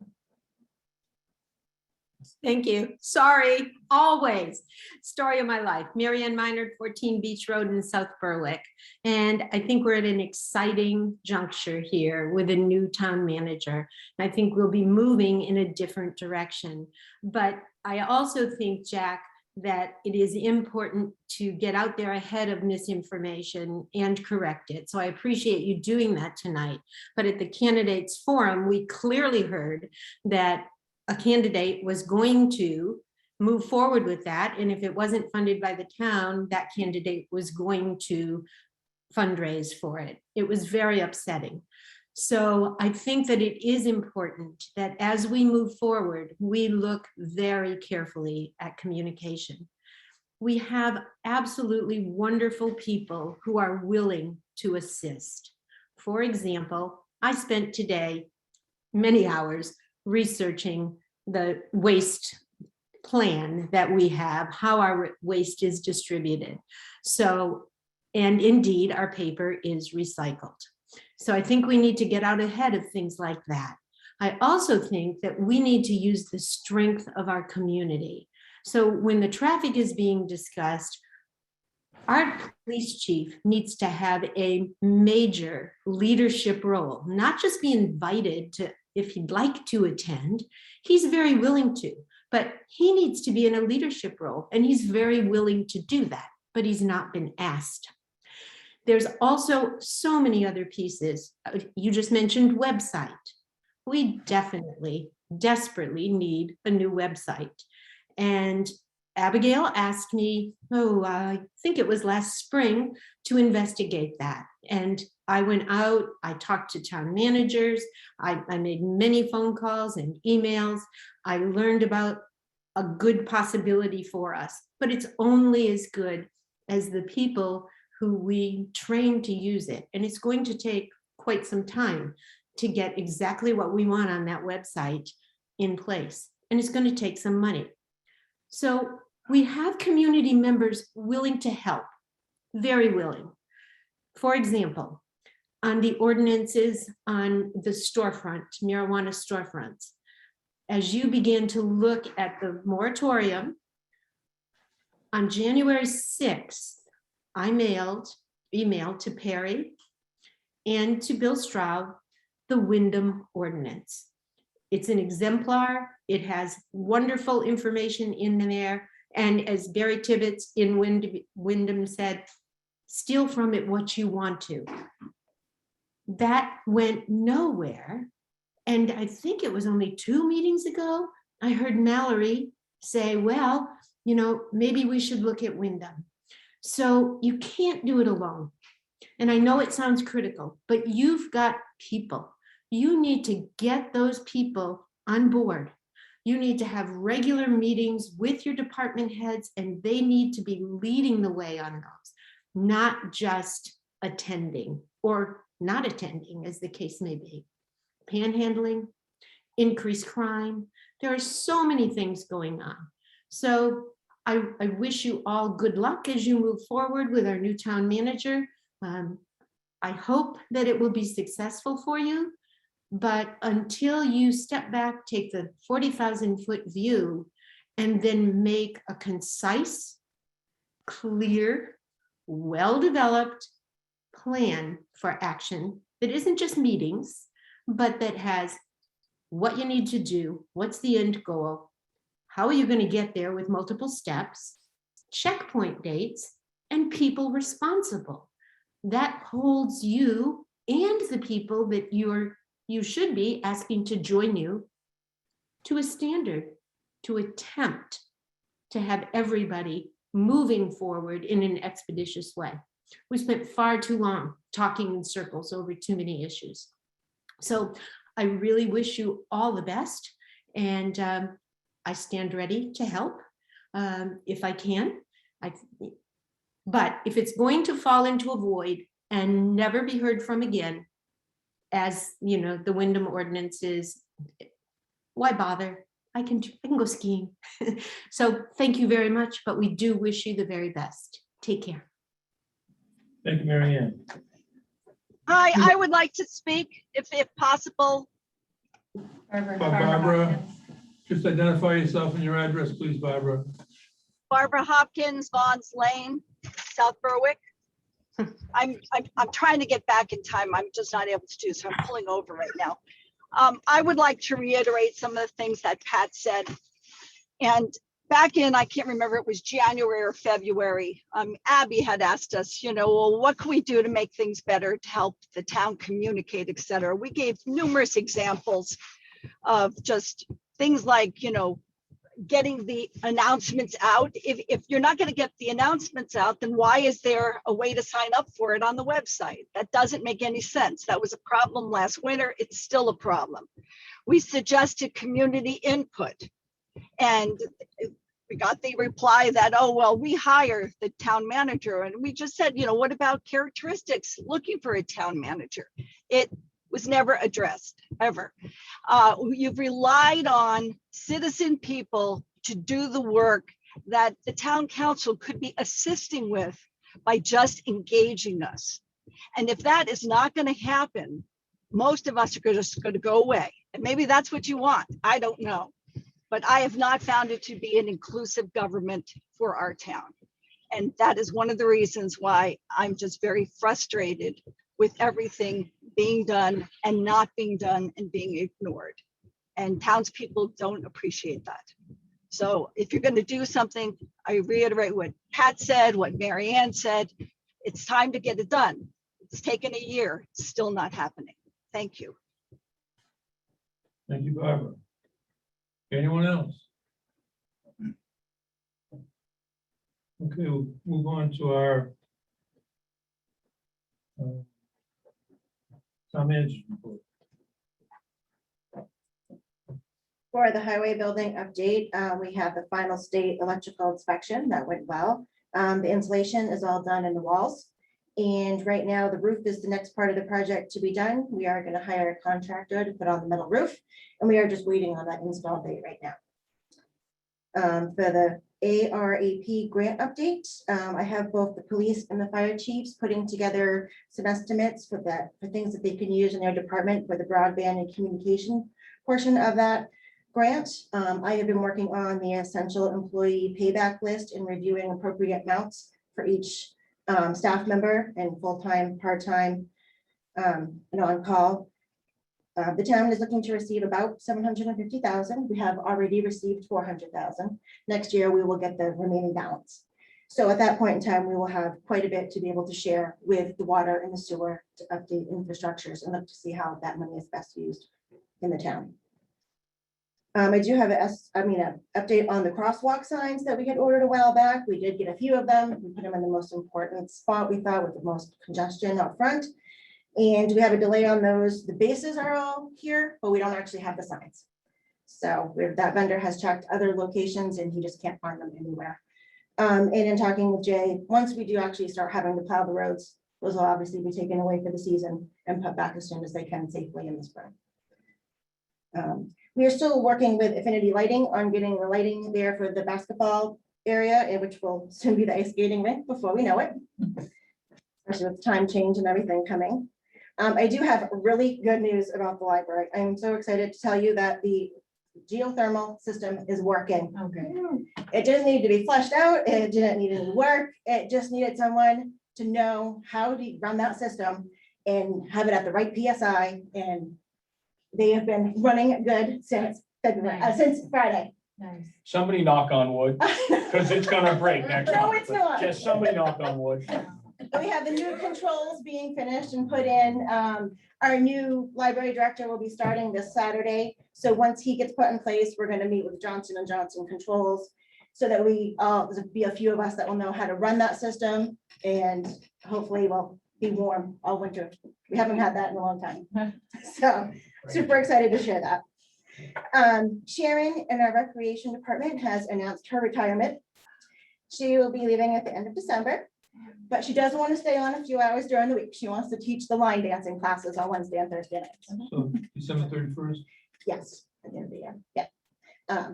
[SPEAKER 12] Thank you. Sorry, always. Story of my life. Marianne Minard, 14 Beach Road in South Berwick. And I think we're at an exciting juncture here with a new town manager. I think we'll be moving in a different direction. But I also think, Jack, that it is important to get out there ahead of misinformation and correct it. So I appreciate you doing that tonight. But at the candidates forum, we clearly heard that a candidate was going to move forward with that. And if it wasn't funded by the town, that candidate was going to fundraise for it. It was very upsetting. So I think that it is important that as we move forward, we look very carefully at communication. We have absolutely wonderful people who are willing to assist. For example, I spent today many hours researching the waste plan that we have, how our waste is distributed. So, and indeed, our paper is recycled. So I think we need to get out ahead of things like that. I also think that we need to use the strength of our community. So when the traffic is being discussed, our police chief needs to have a major leadership role, not just be invited to, if he'd like to attend, he's very willing to, but he needs to be in a leadership role, and he's very willing to do that, but he's not been asked. There's also so many other pieces. You just mentioned website. We definitely, desperately need a new website. And Abigail asked me, I think it was last spring, to investigate that. And I went out, I talked to town managers, I made many phone calls and emails. I learned about a good possibility for us, but it's only as good as the people who we train to use it. And it's going to take quite some time to get exactly what we want on that website in place. And it's going to take some money. So we have community members willing to help, very willing. For example, on the ordinances on the storefront, marijuana storefronts, as you begin to look at the moratorium, on January 6th, I emailed to Perry and to Bill Straub the Wyndham ordinance. It's an exemplar. It has wonderful information in there. And as Barry Tibbetts in Wyndham said, steal from it what you want to. That went nowhere. And I think it was only 2 meetings ago, I heard Mallory say, well, maybe we should look at Wyndham. So you can't do it alone. And I know it sounds critical, but you've got people. You need to get those people on board. You need to have regular meetings with your department heads, and they need to be leading the way on those, not just attending or not attending, as the case may be. Panhandling, increased crime. There are so many things going on. So I wish you all good luck as you move forward with our new town manager. I hope that it will be successful for you, but until you step back, take the 40,000-foot view, and then make a concise, clear, well-developed plan for action that isn't just meetings, but that has what you need to do, what's the end goal, how are you going to get there with multiple steps, checkpoint dates, and people responsible. That holds you and the people that you should be asking to join you to a standard, to attempt to have everybody moving forward in an expeditious way. We spent far too long talking in circles over too many issues. So I really wish you all the best, and I stand ready to help if I can. But if it's going to fall into a void and never be heard from again, as the Wyndham ordinances, why bother? I can go skiing. So thank you very much, but we do wish you the very best. Take care.
[SPEAKER 6] Thank you, Mary Ann.
[SPEAKER 13] Hi, I would like to speak if
[SPEAKER 6] Barbara,
[SPEAKER 5] Barbara Hopkins.
[SPEAKER 6] just identify yourself and your address, please, Barbara.
[SPEAKER 13] Barbara Hopkins, Vaughn's Lane, South Berwick. I'm trying to get back in time. I'm just not able to do so. I'm pulling over right now. I would like to reiterate some of the things that Pat said. And back in, I can't remember, it was January or February, Abby had asked us, well, what can we do to make things better to help the town communicate, et cetera. We gave numerous examples of just things like, getting the announcements out. If you're not going to get the announcements out, then why is there a way to sign up for it on the website? That doesn't make any sense. That was a problem last winter. It's still a problem. We suggested community input, and we got the reply that, oh, well, we hire the town manager. And we just said, what about characteristics looking for a town manager? It was never addressed, ever. You've relied on citizen people to do the work that the town council could be assisting with by just engaging us. And if that is not going to happen, most of us are just going to go away. And maybe that's what you want. I don't know. But I have not found it to be an inclusive government for our town. And that is one of the reasons why I'm just very frustrated with everything being done and not being done and being ignored. And townspeople don't appreciate that. So if you're going to do something, I reiterate what Pat said, what Mary Ann said, It's time to get it done. It's taken a year, it's still not happening. Thank you.
[SPEAKER 6] Thank you, Barbara. Anyone else? Okay, we'll move on to our town manager's report.
[SPEAKER 14] For the highway building update, we have the final state electrical inspection that went well. The insulation is all done in the walls. And right now the roof is the next part of the project to be done. We are going to hire a contractor to put on the metal roof, and we are just waiting on that install date right now. For the ARAP grant update, I have both the police and the fire chiefs putting together some estimates for things that they can use in their department for the broadband and communication portion of that grant. I have been working on the essential employee payback list and reviewing appropriate amounts for each staff member and full-time, part-time, and on-call. The town is looking to receive about $750,000. We have already received $400,000. Next year, we will get the remaining balance. So at that point in time, we will have quite a bit to be able to share with the water and the sewer to update infrastructures and look to see how that money is best used in the town. I do have an update on the crosswalk signs that we had ordered a while back. We did get a few of them. We put them in the most important spot we thought with the most congestion up front. And we have a delay on those. The bases are all here, but we don't actually have the signs. So that vendor has checked other locations and he just can't find them anywhere. And in talking with Jay, once we do actually start having to plow the roads, those will obviously be taken away for the season and put back as soon as they can safely in the spring. We are still working with Affinity Lighting on getting the lighting there for the basketball area, which will soon be the ice skating rink before we know it. Especially with time change and everything coming. I do have really good news about the library. I'm so excited to tell you that the geothermal system is working.
[SPEAKER 5] Okay.
[SPEAKER 14] It didn't need to be flushed out. It didn't need any work. It just needed someone to know how to run that system and have it at the right PSI. And they have been running good since February, since Friday.
[SPEAKER 5] Nice.
[SPEAKER 6] Somebody knock on wood, because it's gonna break next
[SPEAKER 14] No,
[SPEAKER 6] month.
[SPEAKER 14] it's not.
[SPEAKER 6] Just somebody knock on wood.
[SPEAKER 14] We have the new controls being finished and put in. Our new library director will be starting this Saturday. So once he gets put in place, we're going to meet with Johnson & Johnson Controls so that there'll be a few of us that will know how to run that system and hopefully we'll be warm all winter. We haven't had that in a long time. So super excited to share that. Sharon in our recreation department has announced her retirement. She will be leaving at the end of December. But she does want to stay on a few hours during the week. She wants to teach the line dancing classes on Wednesday and Thursday nights.
[SPEAKER 6] So December 31st.
[SPEAKER 14] Yes, at the end of the year. Yeah.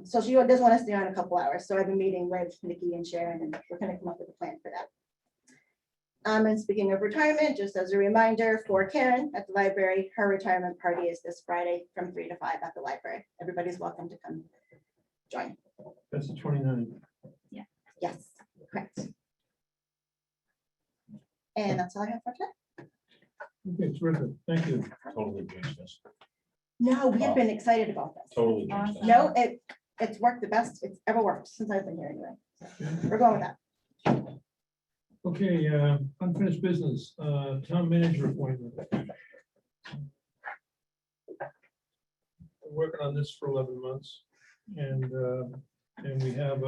[SPEAKER 14] So she does want to stay on a couple hours. So I've been meeting with Nikki and Sharon and we're going to come up with a plan for that. And speaking of retirement, just as a reminder for Karen at the library, her retirement party is this Friday from 3 to 5 at the library. Everybody's welcome to come join.
[SPEAKER 6] That's the 29th.
[SPEAKER 14] Yes, correct. And that's all I have for today.
[SPEAKER 6] Okay, terrific. Thank you.
[SPEAKER 2] Totally changed this.
[SPEAKER 14] No, we have been excited about this.
[SPEAKER 2] Totally changed this.
[SPEAKER 14] No, it's worked the best it's ever worked since I've been here anyway. We're going with that.
[SPEAKER 6] Okay, unfinished business, town manager appointment. We're working on this for 11 months and we have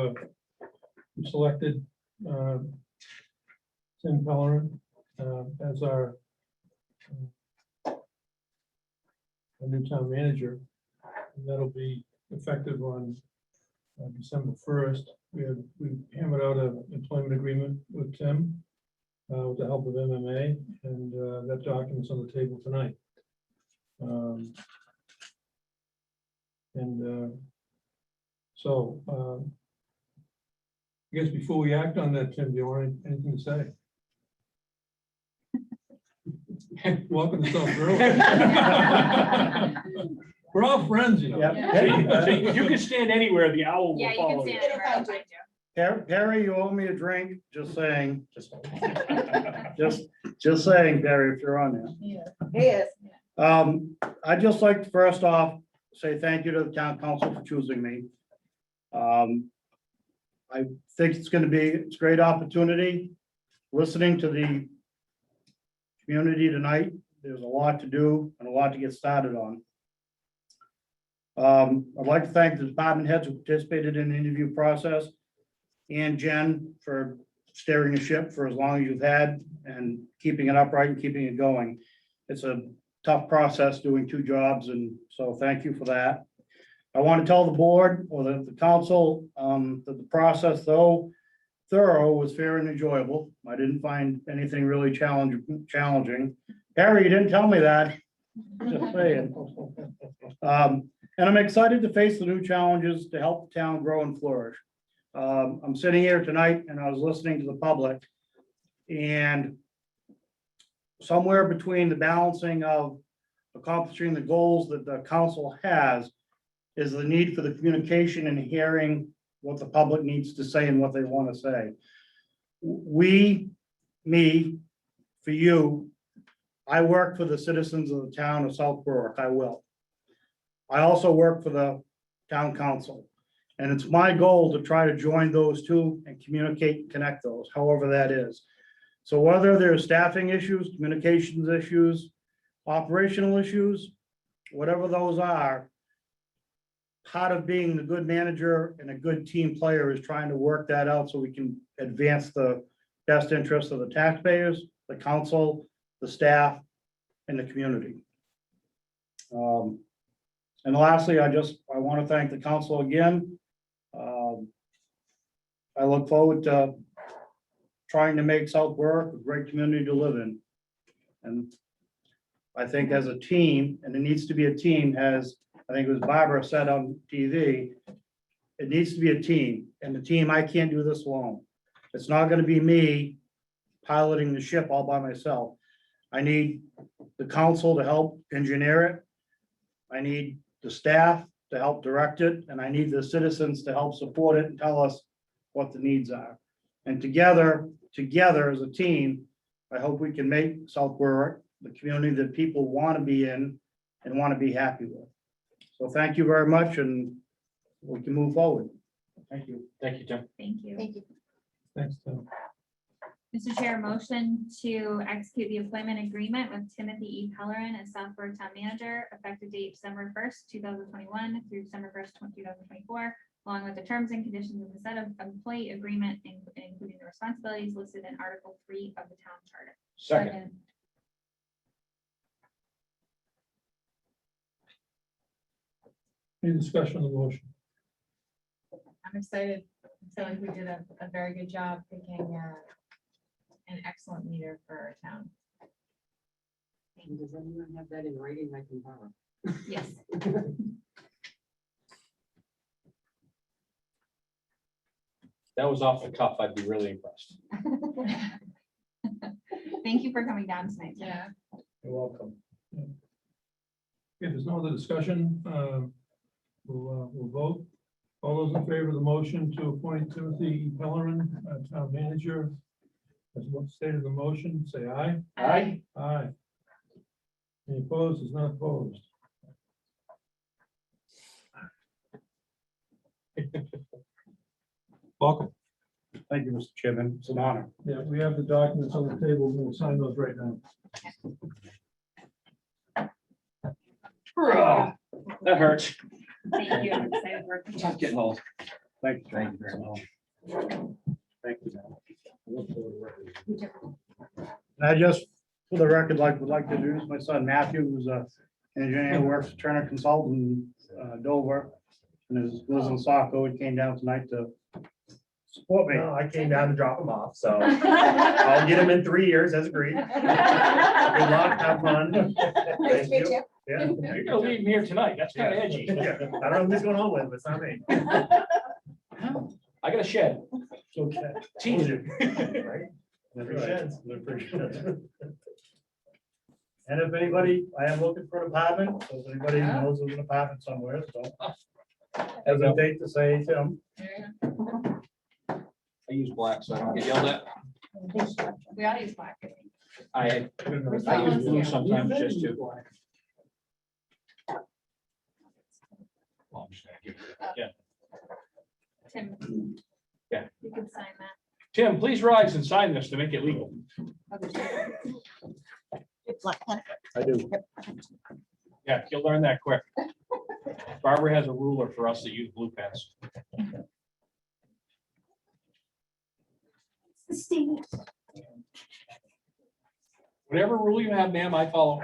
[SPEAKER 6] we selected Tim Pellerin as our new town manager. And that'll be effective on December 1st. We hammered out an employment agreement with Tim with the help of MMA, and that document's on the table tonight. So I guess before we act on that, Tim, do you want anything to say? Welcome to South Berwick. We're all friends, you know. See, you can stand anywhere, the owl will
[SPEAKER 1] Yeah, you
[SPEAKER 6] follow
[SPEAKER 1] can
[SPEAKER 6] you.
[SPEAKER 1] stand anywhere. I'll find you.
[SPEAKER 15] Perry, you owe me a drink, just saying. Just saying, Perry, if you're on there.
[SPEAKER 14] He is.
[SPEAKER 15] I'd just like to first off say thank you to the town council for choosing me. I think it's a great opportunity. listening to the community tonight. There's a lot to do and a lot to get started on. I'd like to thank the department heads who participated in the interview process and Jen for steering the ship for as long as you've had and keeping it upright and keeping it going. It's a tough process doing two jobs, and so thank you for that. I want to tell the board or the council that the process, though thorough, was fair and enjoyable. I didn't find anything really challenging. Harry, you didn't tell me that. Just saying. And I'm excited to face the new challenges to help the town grow and flourish. I'm sitting here tonight and I was listening to the public, and somewhere between the balancing of accomplishing the goals that the council has is the need for the communication and hearing what the public needs to say and what they want to say. For you, I work for the citizens of the town of South Berwick. I will. I also work for the town council. And it's my goal to try to join those two and communicate and connect those, however that is. So whether there's staffing issues, communications issues, operational issues, whatever those are, part of being the good manager and a good team player is trying to work that out so we can advance the best interests of the taxpayers, the council, the staff, and the community. And lastly, I want to thank the council again. I look forward to trying to make South Berwick a great community to live in. And I think as a team, and it needs to be a team, as I think it was Barbara said on TV, it needs to be a team. And the team, I can't do this alone. It's not going to be me piloting the ship all by myself. I need the council to help engineer it. I need the staff to help direct it, and I need the citizens to help support it and tell us what the needs are. And together as a team, I hope we can make South Berwick the community that people want to be in and want to be happy with. So thank you very much, and we can move forward. Thank you.
[SPEAKER 6] Thank you, Tim.
[SPEAKER 1] Thank you.
[SPEAKER 14] Thank you.
[SPEAKER 6] Thanks, Tim.
[SPEAKER 1] Mr. Chair, motion to execute the employment agreement with Timothy E. Pellerin as South Berwick Town Manager, effective date December 1st, 2021 through December 1st, 2024, along with the terms and conditions of the set of employee agreement, including the responsibilities listed in Article 3 of the town charter.
[SPEAKER 6] Second. Any discussion on the motion?
[SPEAKER 5] I'm excited. I feel like we did a very good job picking an excellent leader for our town.
[SPEAKER 3] Does anyone have that in writing I can borrow?
[SPEAKER 1] Yes.
[SPEAKER 6] That was off the cuff. I'd be really impressed.
[SPEAKER 1] Thank you for coming down tonight. Tim.
[SPEAKER 5] Yeah.
[SPEAKER 6] You're welcome. If there's no other discussion, we'll vote. All those in favor of the motion to appoint Timothy E. Pellerin, town manager, as what stated the motion, say aye.
[SPEAKER 1] Aye.
[SPEAKER 6] Aye. Any opposed? Is not opposed. Welcome.
[SPEAKER 15] Thank you, Mr. Chairman. It's an honor.
[SPEAKER 6] Yeah, we have the documents on the table. We'll sign those right now. That hurts.
[SPEAKER 1] Thank you. I'm excited to work with you.
[SPEAKER 6] Getting old.
[SPEAKER 15] Thank you.
[SPEAKER 6] Thank you very much.
[SPEAKER 15] Thank you. And I just, for the record, would like to introduce my son Matthew, who's an engineer, who works at Turner Consultant, Dover, and lives in Saco. He came down tonight to support me.
[SPEAKER 16] No, I came down to drop him off, so I'll get him in 3 years as agreed. Good luck, have fun. Thank you. Yeah.
[SPEAKER 6] You're gonna leave him here tonight. That's kind of edgy.
[SPEAKER 16] Yeah. I don't know who he's going home with, but it's not me.
[SPEAKER 6] I got a shed.
[SPEAKER 15] It's okay.
[SPEAKER 6] Tease you.
[SPEAKER 16] Right? Never sheds.
[SPEAKER 15] And if anybody, I am looking for an apartment, so if anybody knows of an apartment somewhere, so hesitate to say Tim.
[SPEAKER 2] I use black, so I don't get yelled at.
[SPEAKER 1] We all use black.
[SPEAKER 2] I use blue sometimes just to. Well, I'm just gonna give it- Yeah,
[SPEAKER 1] Tim.
[SPEAKER 2] Yeah.
[SPEAKER 1] You can sign that.
[SPEAKER 6] Tim, please rise and sign this to make it legal.
[SPEAKER 16] I do.
[SPEAKER 6] Yeah, you'll learn that quick. Barbara has a ruler for us that use blue pens. Whatever rule you have, ma'am, I follow.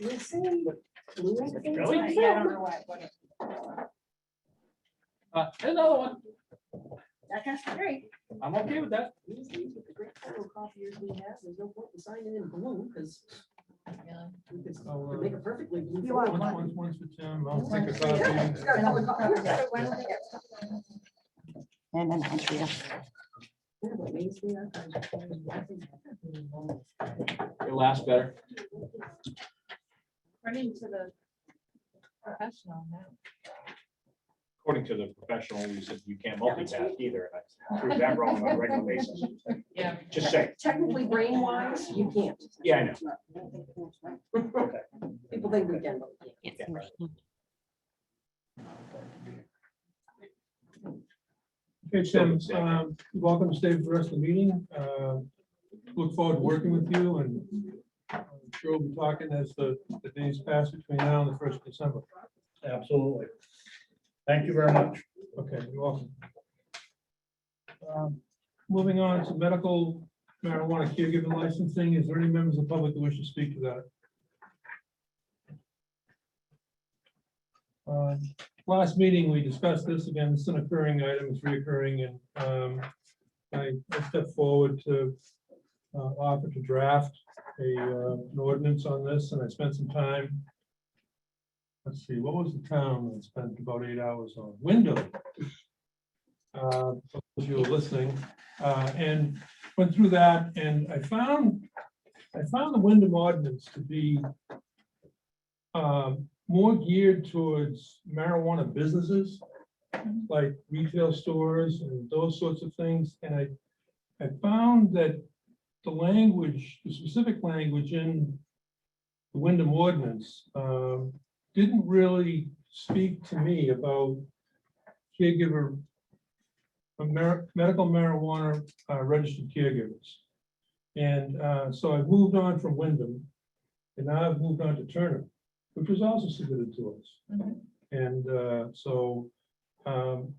[SPEAKER 6] Really? Another one.
[SPEAKER 3] That's great.
[SPEAKER 6] I'm okay with that.
[SPEAKER 3] These days with the great photocopiers we have, there's no point in signing in blue because we could make a perfectly blue.
[SPEAKER 6] You want
[SPEAKER 3] photo.
[SPEAKER 6] one's for Tim. I'll take a copy.
[SPEAKER 14] And then Andrea.
[SPEAKER 6] It lasts better.
[SPEAKER 5] According to the professional now.
[SPEAKER 6] According to the professional, we said you can't multitask either. I proved that wrong on a regular basis.
[SPEAKER 5] Yeah.
[SPEAKER 6] Just say,
[SPEAKER 3] Technically, brain wise, you can't.
[SPEAKER 6] yeah, I know.
[SPEAKER 3] People think we can, but we can't.
[SPEAKER 17] Okay, Tim, welcome to stay for the rest of the meeting. Look forward to working with you, and I'm sure we'll be talking as the days pass between now and the 1st of December.
[SPEAKER 15] Absolutely. Thank you very much.
[SPEAKER 17] Okay, you're welcome. Moving on to medical marijuana caregiver licensing, is there any members of the public who wish to speak to that? Last meeting, we discussed this again. It's an occurring item, it's reoccurring, and I stepped forward to offer to draft an ordinance on this, and I spent some time. Let's see, what was the town that I spent about 8 hours on? Wyndham. For those of you who are listening, and went through that, and I found the Wyndham ordinance to be more geared towards marijuana businesses, like retail stores and those sorts of things. And I found that the language, the specific language in the Wyndham ordinance, didn't really speak to me about caregiver, medical marijuana registered caregivers. And so I've moved on from Wyndham, and now I've moved on to Turner, which was also submitted to us. And so I'm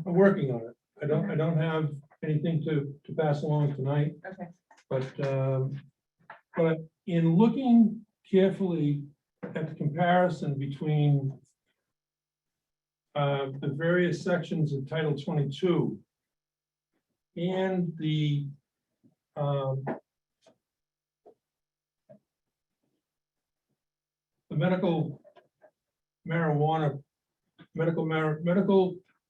[SPEAKER 17] working on it. I don't have anything to pass along tonight.
[SPEAKER 5] Okay.
[SPEAKER 17] But in looking carefully at the comparison between the various sections of Title 22 and the medical marijuana,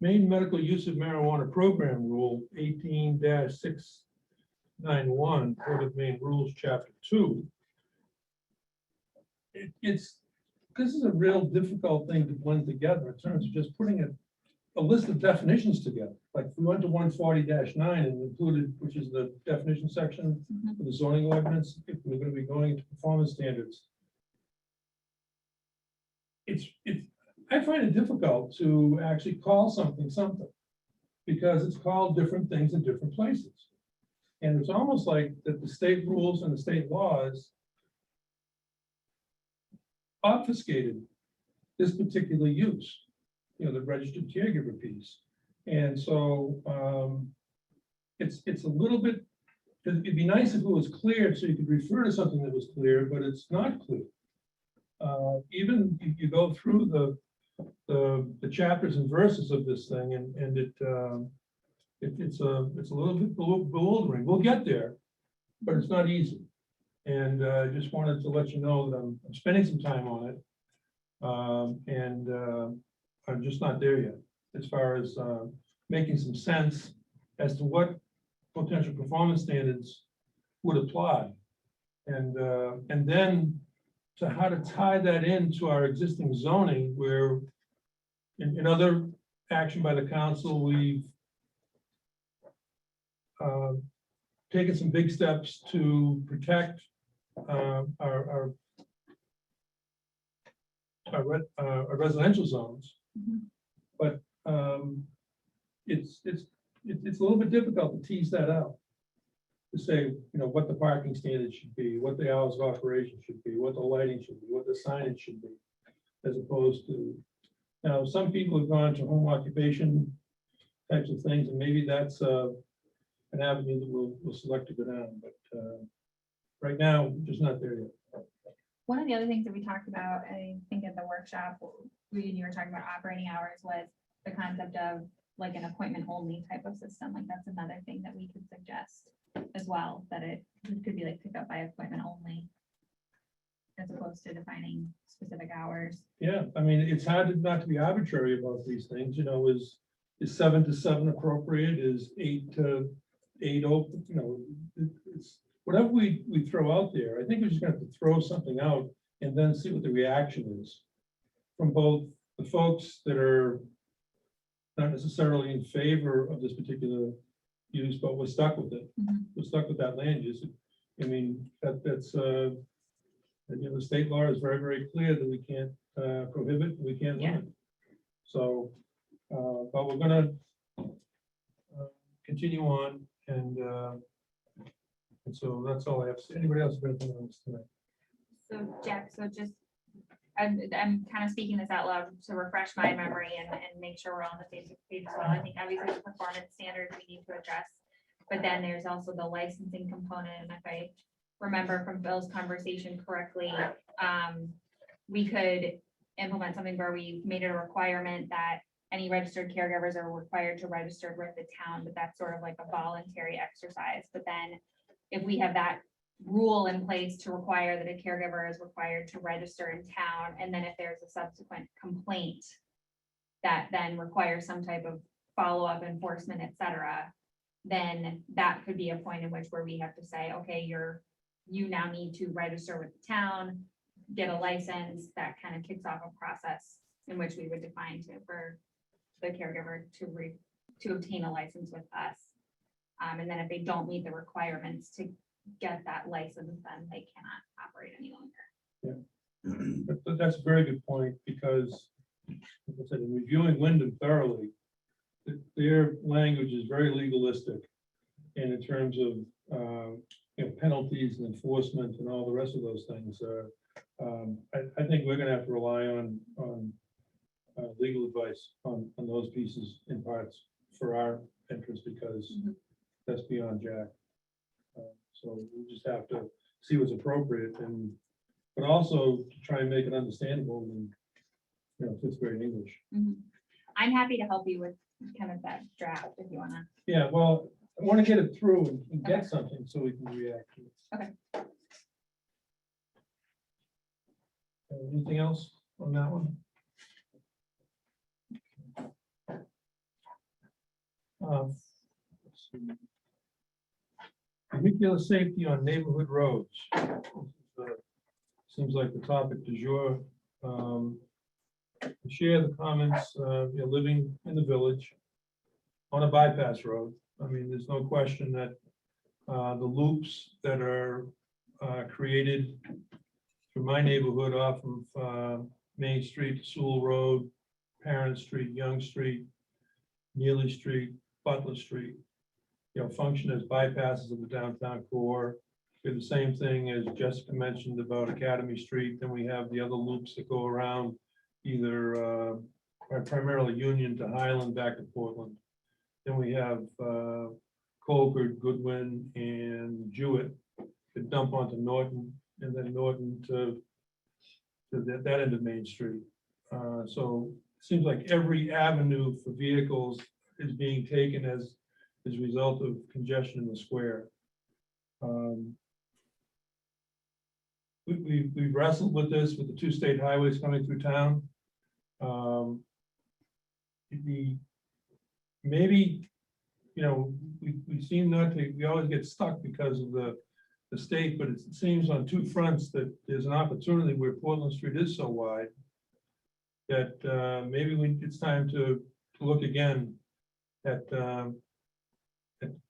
[SPEAKER 17] main medical use of marijuana program rule 18-691, Code of Maine Rules, Chapter 2. This is a real difficult thing to blend together in terms of just putting a list of definitions together. Like if we went to 140-9 and included, which is the definition section for the zoning ordinance, if we're going to be going into performance standards. I find it difficult to actually call something, because it's called different things in different places. And it's almost like that the state rules and the state laws obfuscated this particular use, the registered caregiver piece. And so it's a little bit, it'd be nice if it was clear so you could refer to something that was clear, but it's not clear. Even if you go through the chapters and verses of this thing, and it's a little bit bewildering. We'll get there, but it's not easy. And I just wanted to let you know that I'm spending some time on it. And I'm just not there yet as far as making some sense as to what potential performance standards would apply. And then to how to tie that into our existing zoning, where in other action by the council, we've taken some big steps to protect our residential zones. But it's a little bit difficult to tease that out. To say, what the parking standards should be, what the hours of operation should be, what the lighting should be, what the signage should be. As opposed to, now, some people have gone to home occupation types of things, and maybe that's an avenue that we'll select to go down, but right now, we're just not there yet.
[SPEAKER 1] One of the other things that we talked about, I think at the workshop, you were talking about operating hours, was the concept of like an appointment only type of system. Like that's another thing that we could suggest as well, that it could be like pick up by appointment only, as opposed to defining specific hours.
[SPEAKER 17] Yeah, I mean, it's hard not to be arbitrary about these things, is 7 to 7 appropriate, is 8 to 8 open, it's whatever we throw out there. I think we're just gonna have to throw something out and then see what the reaction is from both the folks that are not necessarily in favor of this particular use, but we're stuck with it. We're stuck with that land use. I mean, that's the state law is very, very clear that we can't prohibit, we can't limit. So, but we're gonna continue on, and so that's all I have to say. Anybody else have anything on this tonight?
[SPEAKER 1] So Jack, so just, I'm kind of speaking this out loud to refresh my memory and make sure we're on the same page as well. I think obviously the performance standards we need to address, but then there's also the licensing component. And if I remember from Bill's conversation correctly, we could implement something where we made it a requirement that any registered caregivers are required to register with the town, but that's sort of like a voluntary exercise. But then if we have that rule in place to require that a caregiver is required to register in town, and then if there's a subsequent complaint that then requires some type of follow-up enforcement, et cetera, then that could be a point in which where we have to say, okay, you now need to register with the town, get a license. That kind of kicks off a process in which we would define for the caregiver to obtain a license with us. And then if they don't meet the requirements to get that license, then they cannot operate any longer.
[SPEAKER 17] Yeah. But that's a very good point, because like I said, in reviewing Wyndham thoroughly, their language is very legalistic. And in terms of penalties and enforcement and all the rest of those things, I think we're gonna have to rely on legal advice on those pieces in parts for our interest, because that's beyond Jack. So we just have to see what's appropriate, but also to try and make it understandable in 5th grade English.
[SPEAKER 1] I'm happy to help you with kind of that draft if you wanna.
[SPEAKER 17] Yeah, well, I want to get it through and get something so we can react to it.
[SPEAKER 1] Okay.
[SPEAKER 17] Anything else on that one? Let's see. Vehicular safety on neighborhood roads. Seems like the topic du jour. Share the comments, living in the village on a bypass road. I mean, there's no question that the loops that are created through my neighborhood off of Main Street, Sewell Road, Parent Street, Young Street, Neely Street, Butler Street, function as bypasses of the downtown core. We have the same thing as Jessica mentioned about Academy Street. Then we have the other loops that go around either primarily Union to Highland back to Portland. Then we have Colbert, Goodwin, and Jewett that dump onto Norton, and then Norton to that end of Main Street. So it seems like every avenue for vehicles is being taken as a result of congestion in the square. We've wrestled with this with the 2 state highways coming through town. Maybe, we seem not to, we always get stuck because of the state, but it seems on 2 fronts that there's an opportunity where Portland Street is so wide that maybe it's time to look again at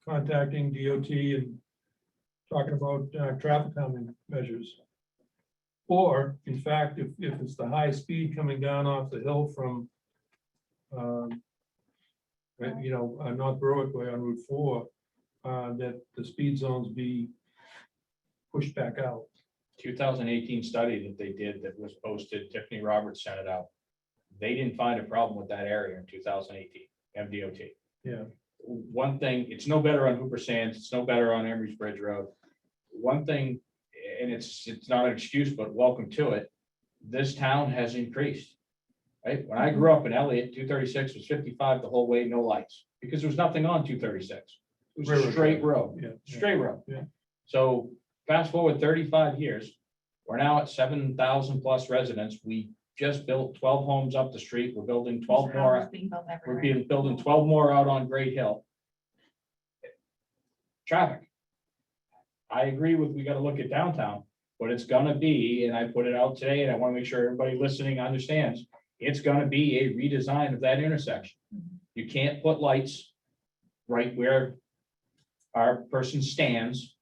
[SPEAKER 17] contacting DOT and talking about traffic calming measures. Or, in fact, if it's the high speed coming down off the hill from North Berwick way on Route 4, that the speed zones be pushed back out.
[SPEAKER 2] 2018 study that they did that was posted, Tiffany Roberts sent it out. They didn't find a problem with that area in 2018, MDOT.
[SPEAKER 17] Yeah.
[SPEAKER 2] One thing, it's no better on Hooper Sands, it's no better on Emery's Bridge Road. One thing, and it's not an excuse, but welcome to it, this town has increased. Right? When I grew up in Elliott, 236 was 55 the whole way, no lights, because there was nothing on 236. It was a
[SPEAKER 17] Railroad
[SPEAKER 2] straight
[SPEAKER 17] track.
[SPEAKER 2] road,
[SPEAKER 17] Yeah,
[SPEAKER 2] straight road.
[SPEAKER 17] Yeah.
[SPEAKER 2] So fast forward 35 years, we're now at 7,000 plus residents. We just built 12 homes up the street. We're building 12 more. We're building 12 more out on Great Hill. Traffic. I agree with, we gotta look at downtown, but it's gonna be, and I put it out today, and I wanna make sure everybody listening understands, it's gonna be a redesign of that intersection. You can't put lights right where our person stands.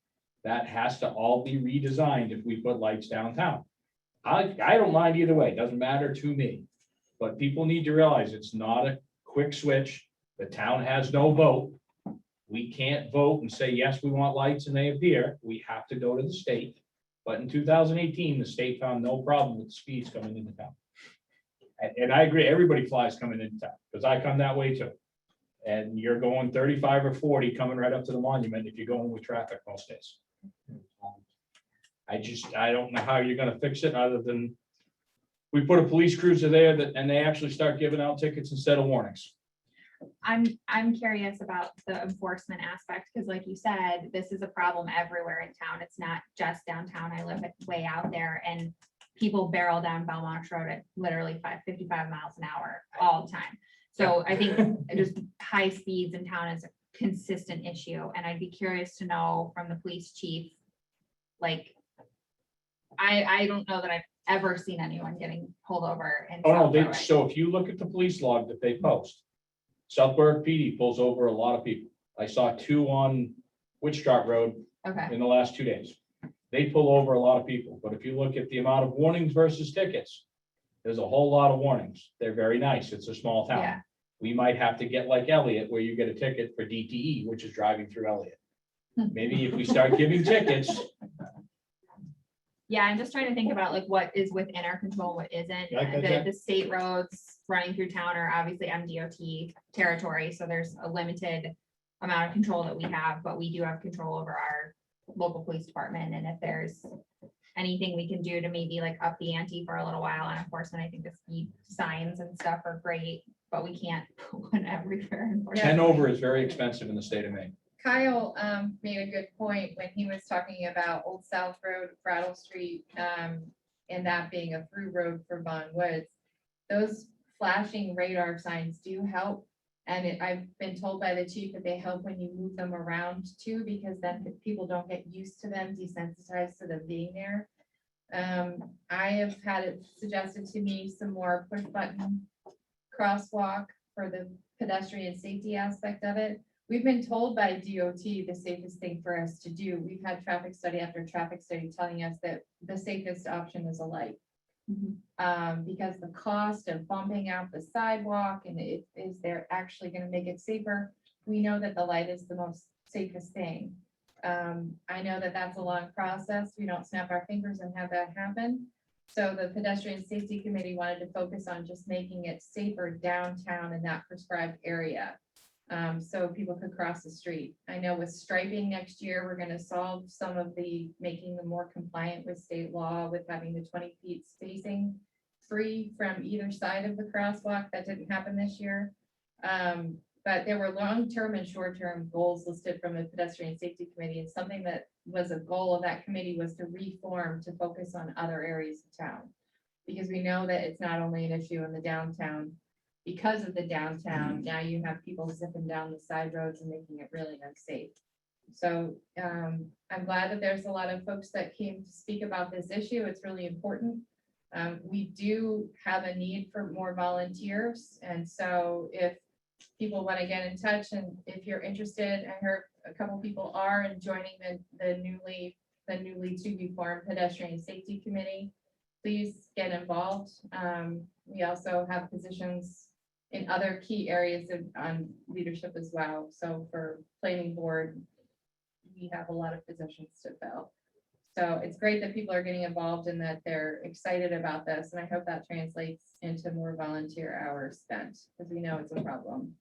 [SPEAKER 2] That has to all be redesigned if we put lights downtown. I don't mind either way, it doesn't matter to me. But people need to realize it's not a quick switch. The town has no vote. We can't vote and say, yes, we want lights and they appear. We have to go to the state. But in 2018, the state found no problem with the speeds coming into town. And I agree, everybody flies coming into town, because I come that way too. And you're going 35 or 40 coming right up to the monument if you're going with traffic most days. I don't know how you're gonna fix it other than we put a police cruiser there and they actually start giving out tickets instead of warnings.
[SPEAKER 1] I'm curious about the enforcement aspect, because like you said, this is a problem everywhere in town. It's not just downtown. I live way out there and people barrel down Belmont Road at literally 55 miles an hour all the time. So I think just high speeds in town is a consistent issue, and I'd be curious to know from the police chief, like, I don't know that I've ever seen anyone getting pulled over. In
[SPEAKER 2] Oh, no,
[SPEAKER 1] South
[SPEAKER 2] they,
[SPEAKER 1] Berwick.
[SPEAKER 2] so if you look at the police log that they post, South Berwick PD pulls over a lot of people. I saw 2 on Witch Trot Road
[SPEAKER 1] Okay.
[SPEAKER 2] in the last 2 days. They pull over a lot of people, but if you look at the amount of warnings versus tickets, there's a whole lot of warnings. They're very nice. It's a small town.
[SPEAKER 1] Yeah.
[SPEAKER 2] We might have to get like Elliott, where you get a ticket for DTE, which is driving through Elliott. Maybe if we start giving tickets,
[SPEAKER 1] Yeah, I'm just trying to think about like what is within our control, what isn't.
[SPEAKER 2] Like I said.
[SPEAKER 1] The state roads running through town are obviously MDOT territory, so there's a limited amount of control that we have, but we do have control over our local police department. And if there's anything we can do to maybe like up the ante for a little while on enforcement, I think the speed signs and stuff are great, but we can't put one everywhere.
[SPEAKER 2] 10
[SPEAKER 1] unfortunately.
[SPEAKER 2] over is very expensive in the state of Maine.
[SPEAKER 5] Kyle made a good point when he was talking about Old South Road, Brattle Street, and that being a through road for Bond Woods. Those flashing radar signs do help. And I've been told by the chief that they help when you move them around too, because then people don't get used to them, desensitized to them being there. I have had it suggested to me some more push button crosswalk for the pedestrian safety aspect of it. We've been told by DOT the safest thing for us to do. We've had traffic study after traffic study telling us that the safest option is a light. Because the cost of bumping out the sidewalk and is there actually going to make it safer? We know that the light is the most safest thing. I know that that's a long process. We don't snap our fingers and have that happen. So the pedestrian safety committee wanted to focus on just making it safer downtown in that prescribed area. So people could cross the street. I know with striping next year, we're going to solve some of making them more compliant with state law with having the 20 feet spacing free from either side of the crosswalk. That didn't happen this year. But there were long-term and short-term goals listed from the pedestrian safety committee, and something that was a goal of that committee was to reform to focus on other areas of town. Because we know that it's not only an issue in the downtown. Because of the downtown, now you have people zipping down the side roads and making it really unsafe. So I'm glad that there's a lot of folks that came to speak about this issue. It's really important. We do have a need for more volunteers. And so if people want to get in touch and if you're interested, I heard a couple people are and joining the newly to be formed pedestrian safety committee, please get involved. We also have positions in other key areas on leadership as well. So for planning board, we have a lot of positions to fill. So it's great that people are getting involved and that they're excited about this. And I hope that translates into more volunteer hours spent, because we know it's a problem.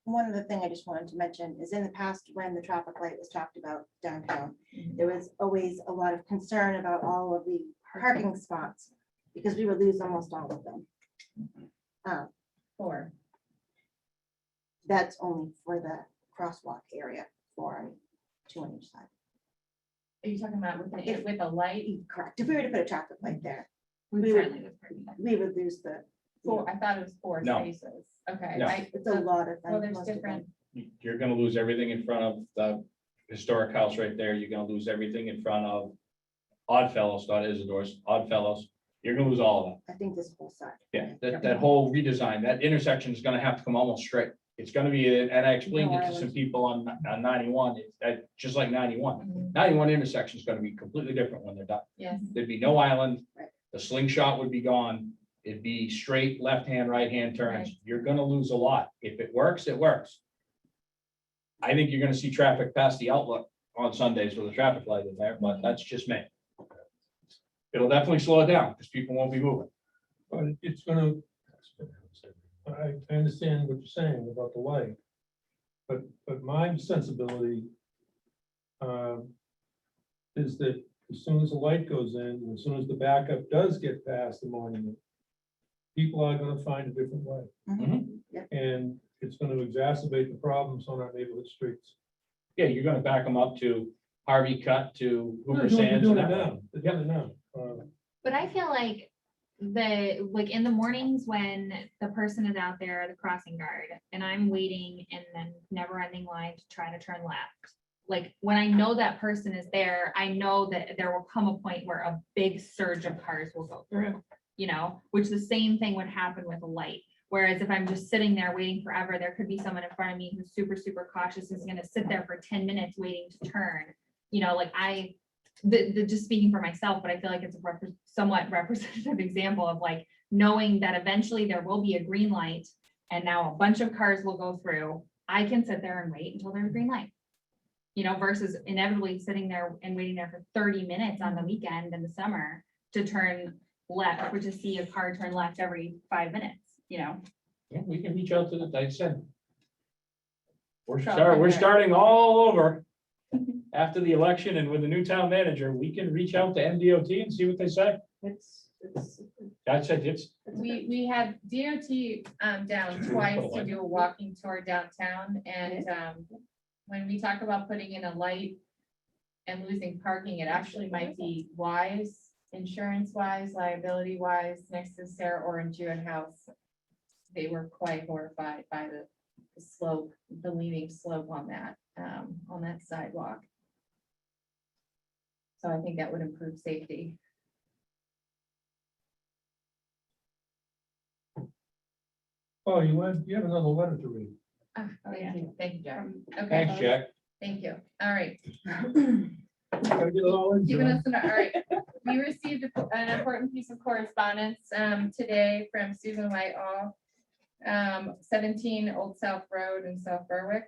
[SPEAKER 14] One other thing I just wanted to mention is in the past, when the traffic light was talked about downtown, there was always a lot of concern about all of the parking spots because we would lose almost all of them. That's only for the crosswalk area for 2 on each side.
[SPEAKER 5] Are you talking about with a light?
[SPEAKER 14] Correct. If we were to put a traffic light there,
[SPEAKER 5] We
[SPEAKER 14] we
[SPEAKER 5] certainly
[SPEAKER 14] would lose the.
[SPEAKER 5] I thought it was 4
[SPEAKER 2] No.
[SPEAKER 5] spaces. Okay.
[SPEAKER 2] No.
[SPEAKER 14] It's a lot of.
[SPEAKER 5] Well, there's
[SPEAKER 14] most of them.
[SPEAKER 5] different,
[SPEAKER 2] You're gonna lose everything in front of the historic house right there. You're gonna lose everything in front of Oddfellows, not Isidore's, Oddfellows. You're gonna lose all of that.
[SPEAKER 14] I think this whole side.
[SPEAKER 2] Yeah, that whole redesign, that intersection is gonna have to come almost straight. It's gonna be, and I explained it to some people on 91, it's just like 91. 91 intersection is gonna be completely different when they're done.
[SPEAKER 5] yes.
[SPEAKER 2] There'd be no island, the slingshot would be gone. It'd be straight left-hand, right-hand turns.
[SPEAKER 5] Right.
[SPEAKER 2] You're gonna lose a lot. If it works, it works. I think you're gonna see traffic past the outlook on Sundays with a traffic light in there, but that's just me. It'll definitely slow it down because people won't be moving.
[SPEAKER 17] But it's gonna, I understand what you're saying about the light. But my sensibility is that as soon as the light goes in, and as soon as the backup does get past the monument, people are gonna find a different way. And it's gonna exacerbate the problems on our neighborhood streets.
[SPEAKER 2] Yeah, you're gonna back them up to Harvey Cut to Hoover
[SPEAKER 17] They're
[SPEAKER 2] Sands.
[SPEAKER 17] doing
[SPEAKER 2] and
[SPEAKER 17] it
[SPEAKER 2] that
[SPEAKER 17] now.
[SPEAKER 2] way.
[SPEAKER 17] They're doing it now.
[SPEAKER 1] But I feel like in the mornings when the person is out there, the crossing guard, and I'm waiting in the never ending line to try to turn left. Like when I know that person is there, I know that there will come a point where a big surge of cars will go through, which the same thing would happen with a light. Whereas if I'm just sitting there waiting forever, there could be someone in front of me who's super, super cautious, is gonna sit there for 10 minutes waiting to turn. Just speaking for myself, but I feel like it's a somewhat representative example of like knowing that eventually there will be a green light and now a bunch of cars will go through. I can sit there and wait until there's a green light. Versus inevitably sitting there and waiting there for 30 minutes on the weekend in the summer to turn left or to see a car turn left every 5 minutes,
[SPEAKER 2] Yeah, we can reach out to the, like I said. We're
[SPEAKER 5] So-
[SPEAKER 2] starting all over. After the election and with the new town manager, we can reach out to MDOT and see what they say. That's it,
[SPEAKER 5] We had DOT down twice to do a walking tour downtown, and when we talk about putting in a light and losing parking, it actually might be wise, insurance wise, liability wise, next to Sarah Orange Jewett House. They were quite horrified by the slope, the leaning slope on that sidewalk. So I think that would improve safety.
[SPEAKER 17] Oh, you have another letter to read.
[SPEAKER 5] Thank you, Jack. Okay.
[SPEAKER 2] Thanks, Jack.
[SPEAKER 5] Thank you. All right.
[SPEAKER 17] Gotta get it all in,
[SPEAKER 5] Giving
[SPEAKER 17] John.
[SPEAKER 5] us all right. We received an important piece of correspondence today from Susan Whitehall, 17 Old South Road in South Berwick.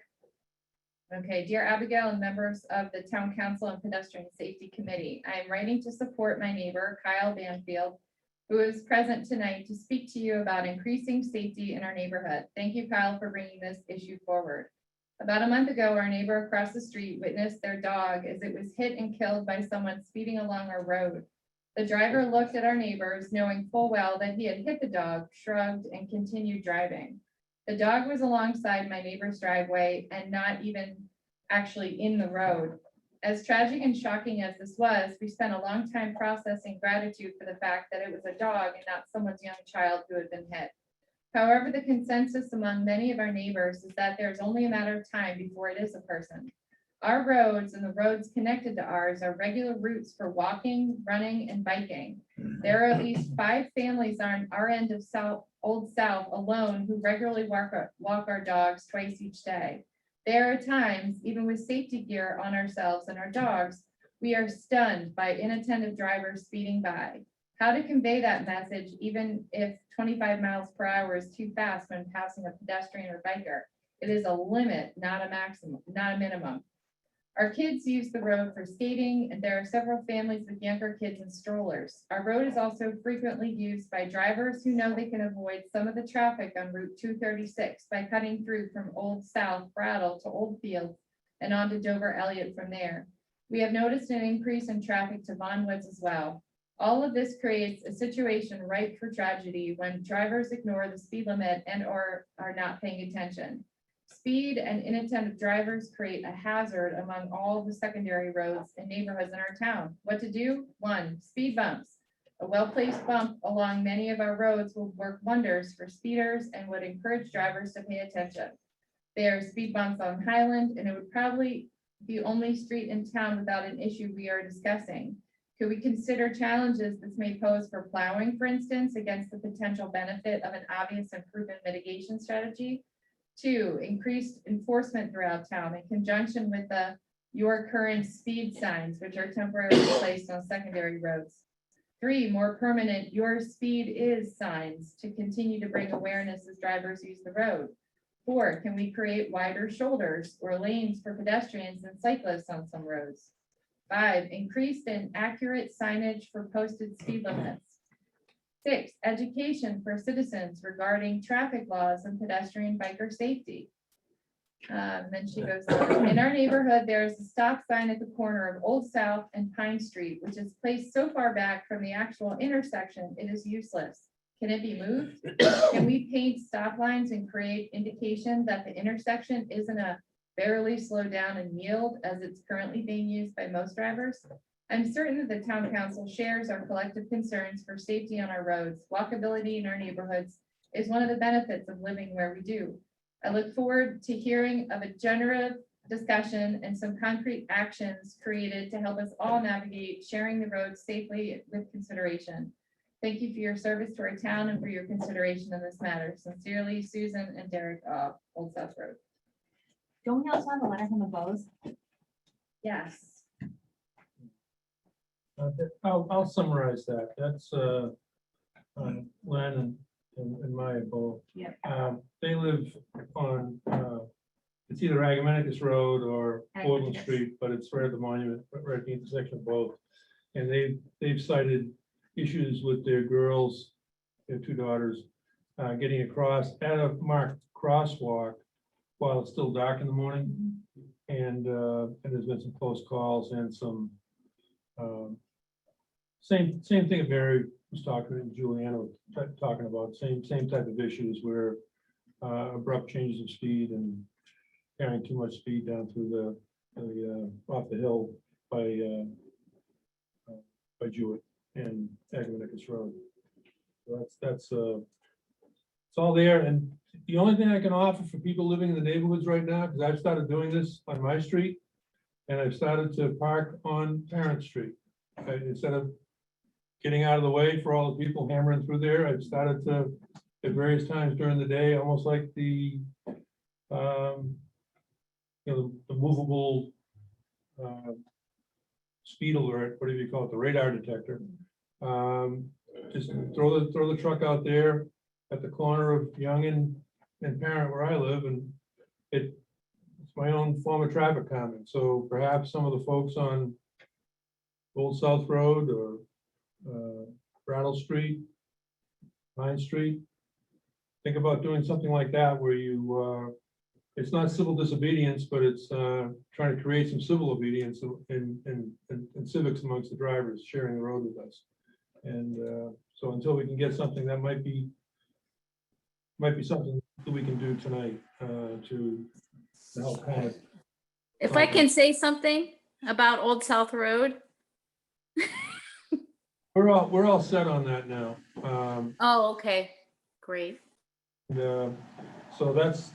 [SPEAKER 5] Okay, dear Abigail and members of the Town Council and Pedestrian Safety Committee, I am writing to support my neighbor Kyle Banfield, who is present tonight to speak to you about increasing safety in our neighborhood. Thank you, Kyle, for bringing this issue forward. About a month ago, our neighbor across the street witnessed their dog as it was hit and killed by someone speeding along our road. The driver looked at our neighbors, knowing full well that he had hit the dog, shrugged, and continued driving. The dog was alongside my neighbor's driveway and not even actually in the road. As tragic and shocking as this was, we spent a long time processing gratitude for the fact that it was a dog and not someone's young child who had been hit. However, the consensus among many of our neighbors is that there's only a matter of time before it is a person. Our roads and the roads connected to ours are regular routes for walking, running, and biking. There are at least 5 families on our end of Old South alone who regularly walk our dogs twice each day. There are times, even with safety gear on ourselves and our dogs, we are stunned by inattentive drivers speeding by. How to convey that message, even if 25 miles per hour is too fast when passing a pedestrian or biker. It is a limit, not a maximum, not a minimum. Our kids use the road for skating, and there are several families with younger kids and strollers. Our road is also frequently used by drivers who know they can avoid some of the traffic on Route 236 by cutting through from Old South Brattle to Oldfield and on to Dover Elliott from there. We have noticed an increase in traffic to Vaughan Woods as well. All of this creates a situation ripe for tragedy when drivers ignore the speed limit and or are not paying attention. Speed and inattentive drivers create a hazard among all the secondary roads and neighborhoods in our town. What to do? 1, speed bumps. A well-placed bump along many of our roads will work wonders for speeders and would encourage drivers to pay attention. There are speed bumps on Highland, and it would probably be the only street in town without an issue we are discussing. Could we consider challenges this may pose for plowing, for instance, against the potential benefit of an obvious improvement mitigation strategy? 2, increased enforcement throughout town in conjunction with your current speed signs, which are temporarily placed on secondary roads. 3, more permanent your speed is signs to continue to bring awareness as drivers use the road. 4, can we create wider shoulders or lanes for pedestrians and cyclists on some roads? 5, increased and accurate signage for posted speed limits. 6, education for citizens regarding traffic laws and pedestrian biker safety. Then she goes on. In our neighborhood, there is a stop sign at the corner of Old South and Pine Street, which is placed so far back from the actual intersection, it is useless. Can it be moved? Can we paint stop lines and create indication that the intersection isn't a barely slow down and yield as it's currently being used by most drivers? I'm certain that the town council shares our collective concerns for safety on our roads. Walkability in our neighborhoods is one of the benefits of living where we do. I look forward to hearing of a generative discussion and some concrete actions created to help us all navigate sharing the roads safely with consideration. Thank you for your service to our town and for your consideration in this matter. Sincerely, Susan and Derek, Old South Road.
[SPEAKER 1] Don't we also have a letter from the Bows?
[SPEAKER 5] Yes.
[SPEAKER 17] I'll summarize that. That's Len and Maya both.
[SPEAKER 1] Yep.
[SPEAKER 17] They live on, it's either Agamenticus Road or Portland
[SPEAKER 1] Agamenticus.
[SPEAKER 17] Street, but it's right at the monument, right at the intersection of both. And they've cited issues with their girls, their 2 daughters, getting across at a marked crosswalk while it's still dark in the morning. And there's been some close calls and some same thing that Mary was talking and Juliana was talking about, same type of issues where abrupt changes of speed and carrying too much speed down through the off the hill by Jewett and Agamenticus Road. So that's it's all there. And the only thing I can offer for people living in the neighborhoods right now, because I've started doing this on my street, and I've started to park on Parent Street. Instead of getting out of the way for all the people hammering through there, I've started to, at various times during the day, almost like the the movable speed alert, whatever you call it, the radar detector. Just throw the truck out there at the corner of Young and Parent where I live, and it's my own form of traffic calming. So perhaps some of the folks on Old South Road or Brattle Street, Pine Street, think about doing something like that where you it's not civil disobedience, but it's trying to create some civil obedience and civics amongst the drivers sharing the road with us. And so until we can get something, that might be something that we can do tonight to help kind of.
[SPEAKER 18] If I can say something about Old South Road.
[SPEAKER 17] We're all set on that now.
[SPEAKER 18] Oh, okay, great.
[SPEAKER 17] So that's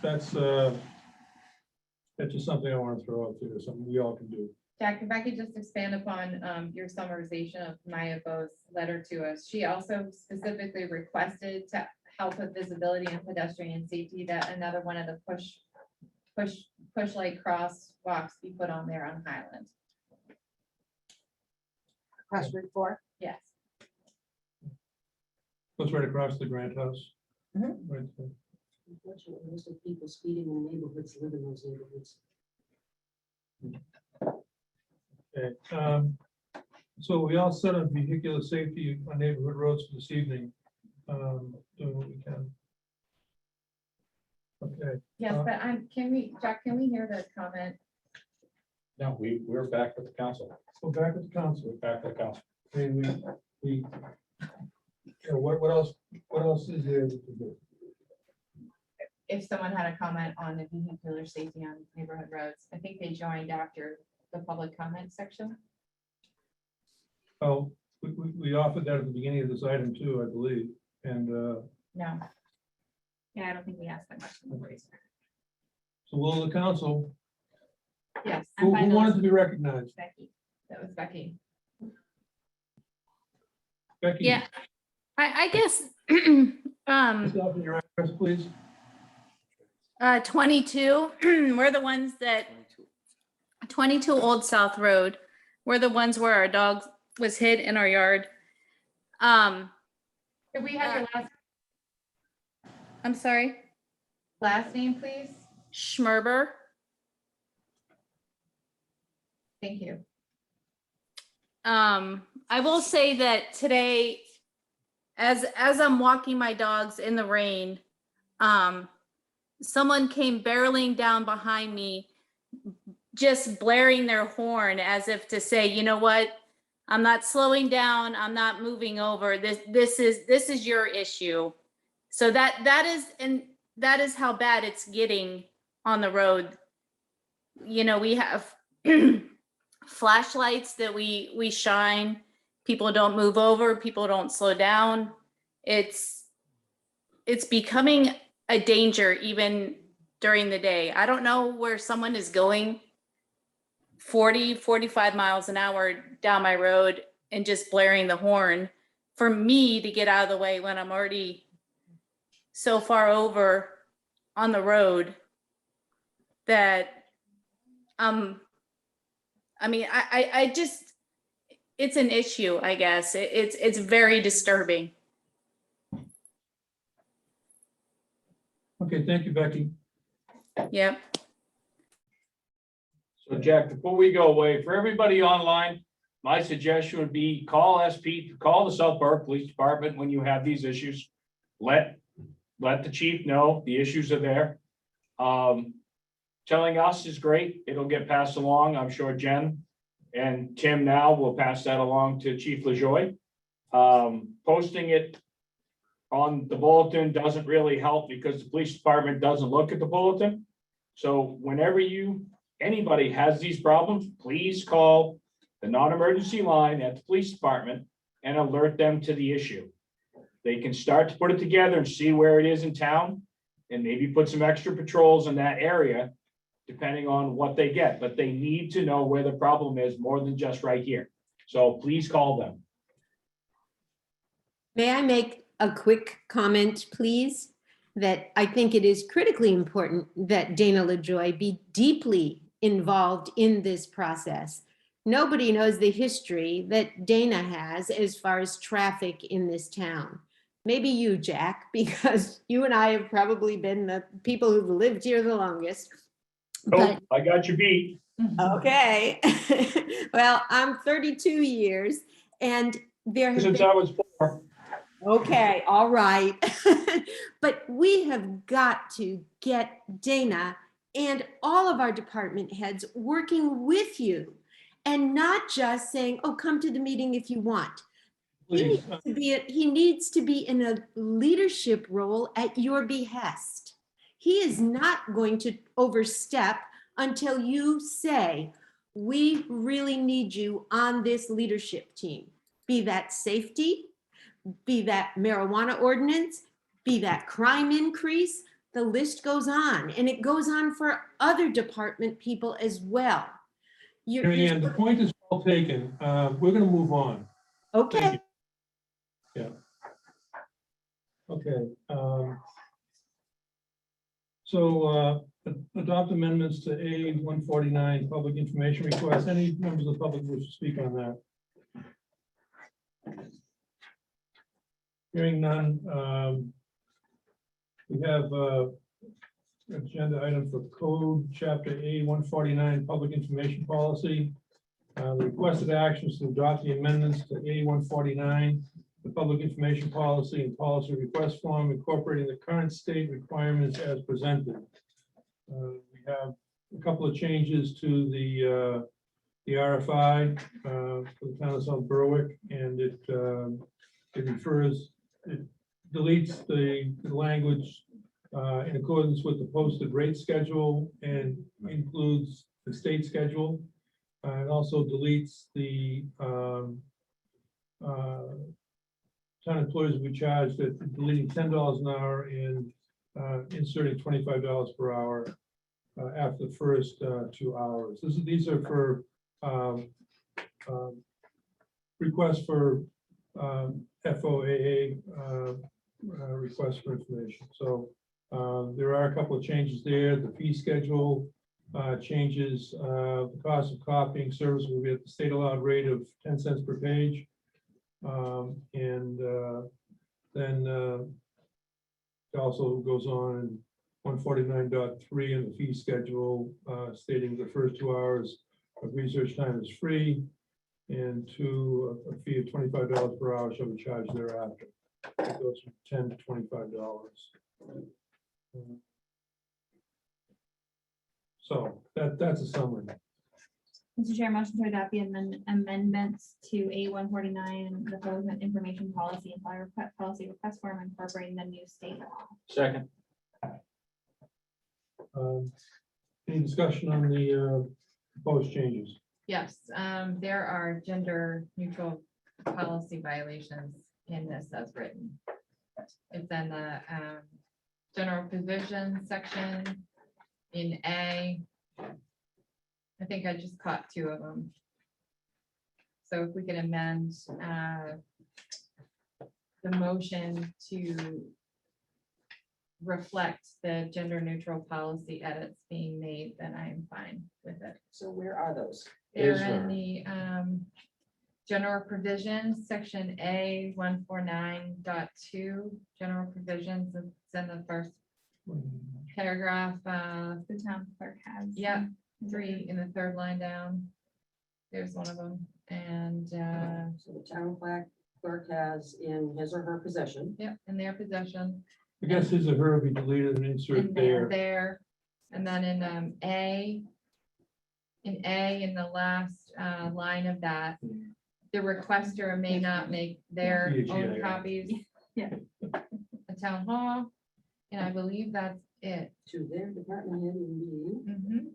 [SPEAKER 17] just something I want to throw out there, something we all can do.
[SPEAKER 5] Jack, if I could just expand upon your summarization of Maya Bo's letter to us. She also specifically requested to help with visibility and pedestrian safety that another one of the push light crosswalks be put on there on Highland.
[SPEAKER 14] Across Route 4.
[SPEAKER 5] Yes.
[SPEAKER 17] Goes right across the Grant House.
[SPEAKER 3] Mhm.
[SPEAKER 17] Right there.
[SPEAKER 3] Unfortunately, most of the people speeding in neighborhoods live in those neighborhoods.
[SPEAKER 17] Okay, so we all set on vehicular safety on neighborhood roads for this evening. Doing what we can. Okay.
[SPEAKER 5] Yes, but Jack, can we hear the comment?
[SPEAKER 2] No, we're back with the council.
[SPEAKER 17] Go back to the council.
[SPEAKER 2] We're back to the council.
[SPEAKER 17] I mean, what else is there to do?
[SPEAKER 5] If someone had a comment on the vehicular safety on neighborhood roads, I think they joined after the public comment section.
[SPEAKER 17] Oh, we offered that at the beginning of this item too, I believe, and
[SPEAKER 5] No.
[SPEAKER 1] Yeah, I don't think we asked that question.
[SPEAKER 17] so will the council,
[SPEAKER 5] Yes.
[SPEAKER 17] who wanted to be recognized?
[SPEAKER 5] Becky. That was Becky.
[SPEAKER 17] Becky?
[SPEAKER 18] Yeah, I guess,
[SPEAKER 17] Yourself and your address, please.
[SPEAKER 18] 22, we're the ones that, 22 Old South Road, we're the ones where our dog was hid in our yard.
[SPEAKER 5] Could we have your last
[SPEAKER 18] I'm sorry,
[SPEAKER 5] last name, please?
[SPEAKER 18] Schmerber.
[SPEAKER 5] Thank you.
[SPEAKER 18] I will say that today, as I'm walking my dogs in the rain, someone came barreling down behind me, just blaring their horn as if to say, you know what? I'm not slowing down. I'm not moving over. This is your issue. So that is how bad it's getting on the road. You know, we have flashlights that we shine. People don't move over. People don't slow down. It's becoming a danger even during the day. I don't know where someone is going 40, 45 miles an hour down my road and just blaring the horn for me to get out of the way when I'm already so far over on the road that, I mean, I just, it's an issue, I guess. It's very disturbing.
[SPEAKER 17] Okay, thank you, Becky.
[SPEAKER 18] Yep.
[SPEAKER 2] So Jack, before we go away, for everybody online, my suggestion would be call the South Park Police Department when you have these issues. Let the chief know the issues are there. Telling us is great. It'll get passed along. I'm sure Jen and Tim now will pass that along to Chief LaJoy. Posting it on the bulletin doesn't really help because the police department doesn't look at the bulletin. So whenever anybody has these problems, please call the non-emergency line at the police department and alert them to the issue. They can start to put it together and see where it is in town and maybe put some extra patrols in that area, depending on what they get, but they need to know where the problem is more than just right here. So please call them.
[SPEAKER 12] May I make a quick comment, please? That I think it is critically important that Dana LaJoy be deeply involved in this process. Nobody knows the history that Dana has as far as traffic in this town. Maybe you, Jack, because you and I have probably been the people who've lived here the longest.
[SPEAKER 2] Oh, I got you beat.
[SPEAKER 12] Okay. Well, I'm 32 years and there have
[SPEAKER 2] Since
[SPEAKER 12] been,
[SPEAKER 2] I was 4.
[SPEAKER 12] okay, all right. But we have got to get Dana and all of our department heads working with you and not just saying, oh, come to the meeting if you want.
[SPEAKER 17] Please.
[SPEAKER 12] He needs to be in a leadership role at your behest. He is not going to overstep until you say, we really need you on this leadership team. Be that safety, be that marijuana ordinance, be that crime increase, the list goes on, and it goes on for other department people as well.
[SPEAKER 17] Mary Ann, the point is well taken. We're gonna move on.
[SPEAKER 12] Okay.
[SPEAKER 17] Yeah. Okay. So adopt amendments to A 149, public information request. Any members of the public wish to speak on that? Hearing none. We have agenda item for code, chapter A, 149, public information policy. The requested actions to adopt the amendments to A 149, the public information policy and policy request form incorporating the current state requirements as presented. We have a couple of changes to the RFI for the town of South Berwick, and it deletes the language in accordance with the posted rate schedule and includes the state schedule. It also deletes the town employees will be charged at deleting $10 an hour and inserting $25 per hour after the first 2 hours. These are for requests for FOAA requests for information. So there are a couple of changes there. The fee schedule changes. The cost of copying service will be at the state allowed rate of 10 cents per page. Then it also goes on 149.3 in the fee schedule, stating the first 2 hours of research time is free, and a fee of $25 per hour shall be charged thereafter. It goes from $10 to $25. So that's a summary.
[SPEAKER 1] Mr. Chair, motion to adopt the amendments to A 149, the relevant information policy and fire policy request form incorporating the new state law.
[SPEAKER 2] Second.
[SPEAKER 17] Any discussion on the proposed changes?
[SPEAKER 5] Yes, there are gender neutral policy violations in this as written. It's in the general provision section in A. I think I just caught 2 of them. So if we could amend the motion to reflect the gender neutral policy edits being made, then I'm fine with it.
[SPEAKER 3] So where are those?
[SPEAKER 5] They're in the general provisions, section A 149.2, general provisions. It's in the first paragraph.
[SPEAKER 1] The town clerk has.
[SPEAKER 5] Yeah, 3 in the 3rd line down. There's one of them. And
[SPEAKER 3] So the town clerk has in his or her possession.
[SPEAKER 5] yeah, in their possession.
[SPEAKER 17] I guess his or her be deleted and insert
[SPEAKER 5] And
[SPEAKER 17] there.
[SPEAKER 5] there. And then in A, in the last line of that, the requester may not make their own
[SPEAKER 17] Yeah.
[SPEAKER 5] copies.
[SPEAKER 1] Yeah.
[SPEAKER 5] At town hall, and I believe that's it.
[SPEAKER 3] To their department head and be.
[SPEAKER 5] Mhm.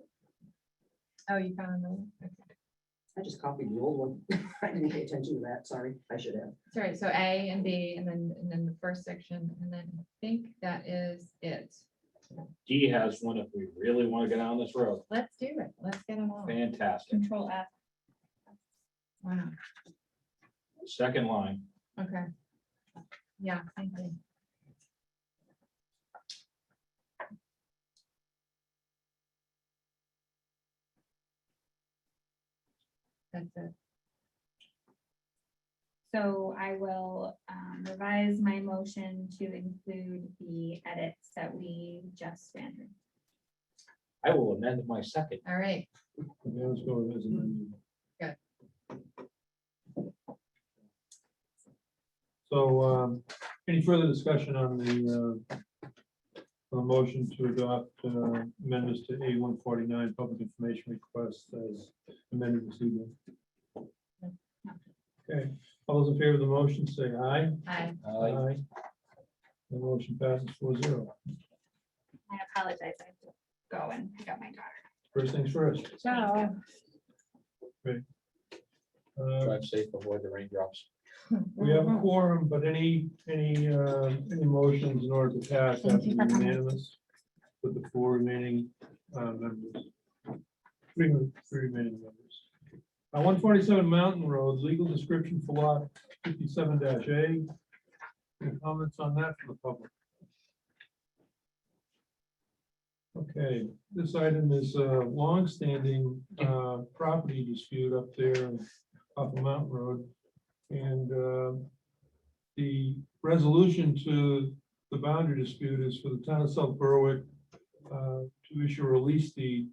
[SPEAKER 5] Oh, you found them? Okay.
[SPEAKER 3] I just copied the old one. I didn't pay attention to that. Sorry, I should have.
[SPEAKER 5] That's right, so A and B, and then the first section, and then I think that is it.
[SPEAKER 2] D has one if we really want to get down this road.
[SPEAKER 5] Let's do it, let's get them all.
[SPEAKER 2] Fantastic.
[SPEAKER 1] Control F.
[SPEAKER 5] Wow,
[SPEAKER 2] Second line.
[SPEAKER 5] okay. Yeah, thank you. That's it.
[SPEAKER 1] So I will revise my motion to include the edits that we just ran through.
[SPEAKER 2] I will amend my second.
[SPEAKER 5] All right,
[SPEAKER 17] Yeah, let's go with this amendment.
[SPEAKER 5] Good.
[SPEAKER 17] So, any further discussion on the motion to adopt amendments to A 149 public information request as amended this evening? Okay, all those in favor of the motion, say aye.
[SPEAKER 5] Aye.
[SPEAKER 17] Aye. The motion passes 4-0.
[SPEAKER 1] I apologize. I have to go and pick up my daughter.
[SPEAKER 17] First things first.
[SPEAKER 1] Ciao.
[SPEAKER 2] Drive safe, avoid the raindrops.
[SPEAKER 17] We have a quorum, but any motions in order to pass have to be unanimous with the 4 remaining members. Three remaining members. 147 Mountain Road, legal description for lot 57-A. Any comments on that from the public? Okay, this item is a long-standing property dispute up there off of Mountain Road. And The resolution to the boundary dispute is for the town of South Berwick to issue a release deed.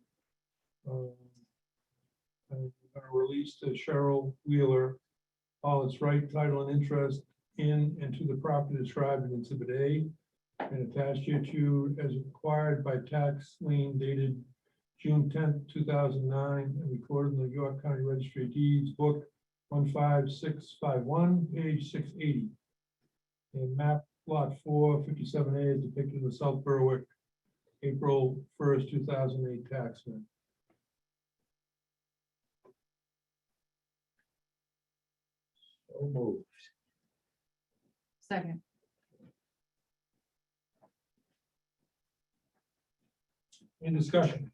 [SPEAKER 17] A release to Cheryl Wheeler all its right, title, and interest in and to the property described in Exhibit A and attached hereto as required by tax lien dated June 10th, 2009, and recorded in the York County Registry of Deeds, Book 15651, page 680. And map lot 457A is depicted in the South Berwick, April 1st, 2008 tax map.
[SPEAKER 2] So moved.
[SPEAKER 5] Second.
[SPEAKER 17] Any discussion?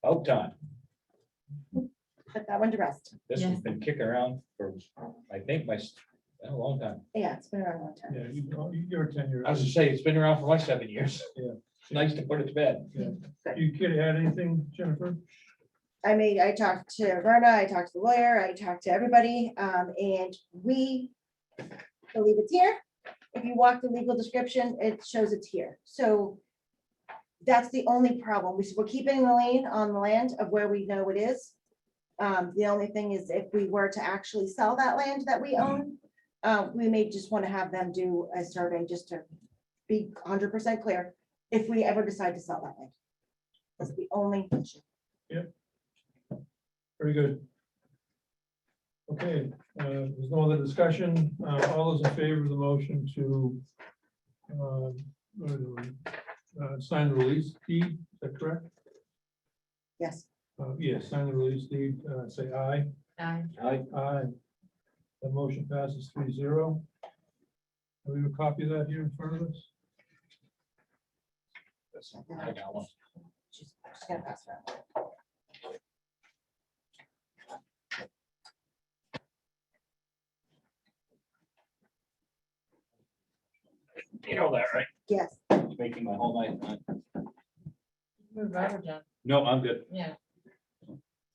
[SPEAKER 2] About time.
[SPEAKER 14] Put that one to rest.
[SPEAKER 2] This has been kicking around for, I think, a long time.
[SPEAKER 14] Yeah, it's been around a long time.
[SPEAKER 17] Yeah, you're a 10-year.
[SPEAKER 2] I was just saying, it's been around for my 7 years.
[SPEAKER 17] Yeah.
[SPEAKER 2] It's nice to put it to bed.
[SPEAKER 17] You care to add anything, Jennifer?
[SPEAKER 14] I talked to Verna, I talked to the lawyer, I talked to everybody, and we believe it's here. If you walk the legal description, it shows it's here. So that's the only problem. We're keeping the lane on the land of where we know it is. The only thing is if we were to actually sell that land that we own, we may just want to have them do a survey just to be 100% clear if we ever decide to sell that land. That's the only issue.
[SPEAKER 17] Yep. Very good. Okay, there's no other discussion. All those in favor of the motion to sign the release deed, is that correct?
[SPEAKER 14] Yes.
[SPEAKER 17] Yes, sign the release deed, say aye.
[SPEAKER 5] Aye.
[SPEAKER 2] Aye.
[SPEAKER 17] Aye. The motion passes 3-0. Have we have a copy of that here in front of us?
[SPEAKER 2] I got one.
[SPEAKER 14] She's gonna pass it around.
[SPEAKER 2] You know that, right?
[SPEAKER 14] Yes.
[SPEAKER 2] It's making my whole night.
[SPEAKER 5] Move over, John.
[SPEAKER 2] No, I'm good.
[SPEAKER 5] Yeah.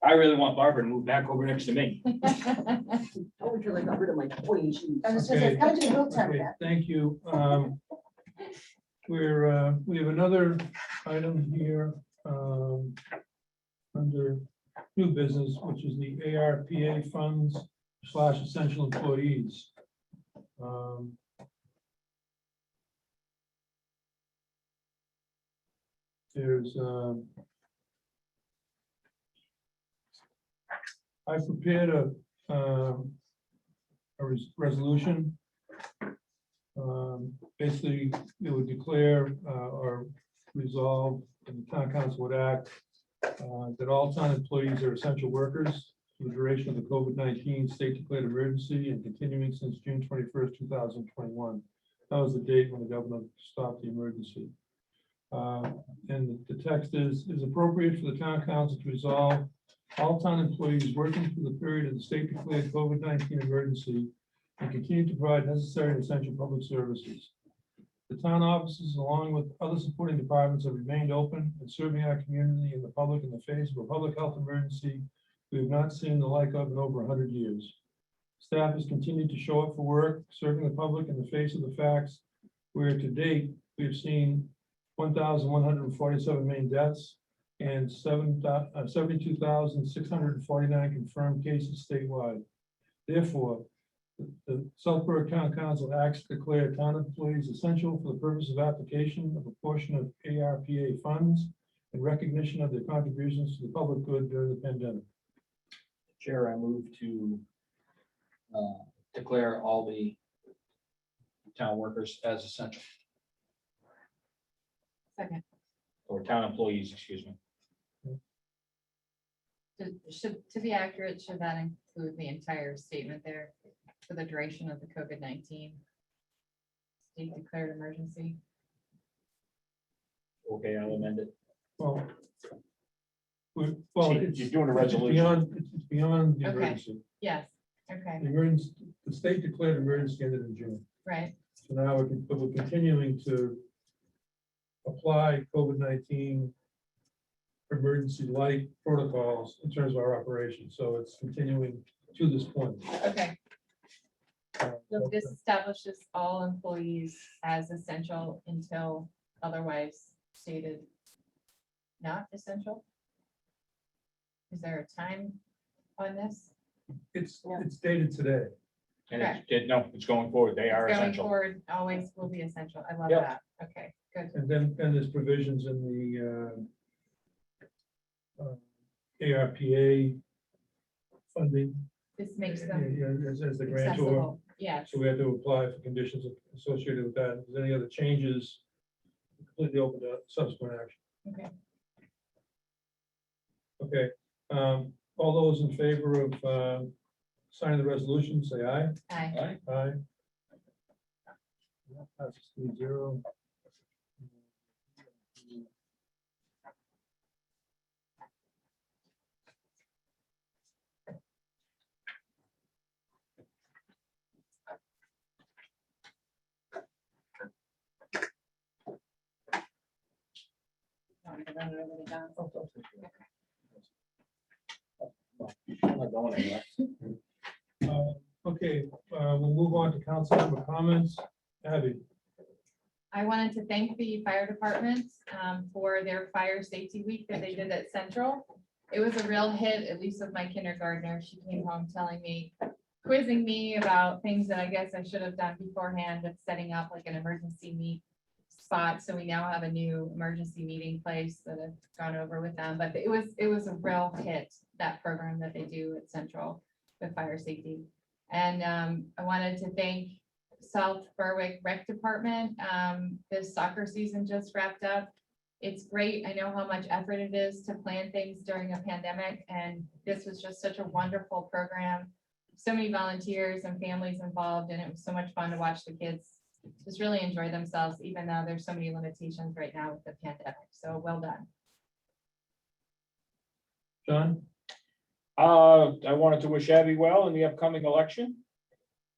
[SPEAKER 2] I really want Barbara to move back over next to me.
[SPEAKER 3] I would really got rid of my toy shoes.
[SPEAKER 14] I was just gonna say, come to the real time with
[SPEAKER 17] Okay,
[SPEAKER 14] that.
[SPEAKER 17] thank you. We have another item here under new business, which is the ARPA funds / essential employees. There's I prepared a resolution. Basically, it would declare or resolve, and the town council would act that all town employees are essential workers for the duration of the COVID-19 state declared emergency and continuing since June 21st, 2021. That was the date when the governor stopped the emergency. And the text is appropriate for the town council to resolve all town employees working through the period of the state declared COVID-19 emergency and continue to provide necessary and essential public services. The town offices, along with other supporting departments, have remained open and serving our community and the public in the face of a public health emergency we have not seen the like of in over 100 years. Staff has continued to show up for work, serving the public in the face of the facts, where to date, we have seen 1,147 main deaths and 72,649 confirmed cases statewide. Therefore, the South Berwick Town Council acts to declare town employees essential for the purpose of application of a portion of ARPA funds and recognition of their contributions to the public good during the pandemic.
[SPEAKER 2] Chair, I move to declare all the town workers as essential,
[SPEAKER 5] Second.
[SPEAKER 2] or town employees, excuse me.
[SPEAKER 5] To be accurate, should that include the entire statement there for the duration of the COVID-19 state declared emergency?
[SPEAKER 2] Okay, I'll amend it.
[SPEAKER 17] Well,
[SPEAKER 2] You're
[SPEAKER 17] it's
[SPEAKER 2] doing a resolution.
[SPEAKER 17] It's beyond the
[SPEAKER 5] Okay.
[SPEAKER 17] emergency.
[SPEAKER 5] Yes, okay,
[SPEAKER 17] The emergency, the state declared emergency ended in June.
[SPEAKER 5] right,
[SPEAKER 17] So now we're continuing to apply COVID-19 emergency-like protocols in terms of our operations. So it's continuing to this point.
[SPEAKER 5] okay. So this establishes all employees as essential until otherwise stated not essential? Is there a time on this?
[SPEAKER 17] It's dated today.
[SPEAKER 2] And it's going forward. They are
[SPEAKER 5] Going
[SPEAKER 2] essential.
[SPEAKER 5] forward, always will be essential. I love
[SPEAKER 2] Yep.
[SPEAKER 5] that. Okay, good.
[SPEAKER 17] And then, and there's provisions in the ARPA funding.
[SPEAKER 5] This makes them
[SPEAKER 17] Yeah, as the grantor.
[SPEAKER 5] accessible. Yes.
[SPEAKER 17] So we have to apply for conditions associated with that. If there's any other changes, completely open to subsequent action.
[SPEAKER 5] Okay.
[SPEAKER 17] Okay, all those in favor of signing the resolution, say aye.
[SPEAKER 5] Aye.
[SPEAKER 17] Aye. That passes 3-0.
[SPEAKER 2] I'm not going anywhere.
[SPEAKER 17] Okay, we'll move on to council member comments. Abby,
[SPEAKER 5] I wanted to thank the fire department for their fire safety week that they did at Central. It was a real hit, at least with my kindergartner. She came home telling me, quizzing me about things that I guess I should have done beforehand of setting up like an emergency meet spot. So we now have a new emergency meeting place that I've gone over with them, but it was a real hit, that program that they do at Central with fire safety. And I wanted to thank South Berwick Rec Department. This soccer season just wrapped up. It's great. I know how much effort it is to plan things during a pandemic, and this was just such a wonderful program. So many volunteers and families involved, and it was so much fun to watch the kids just really enjoy themselves, even though there's so many limitations right now with the pandemic. So well done.
[SPEAKER 17] John?
[SPEAKER 2] I wanted to wish Abby well in the upcoming election.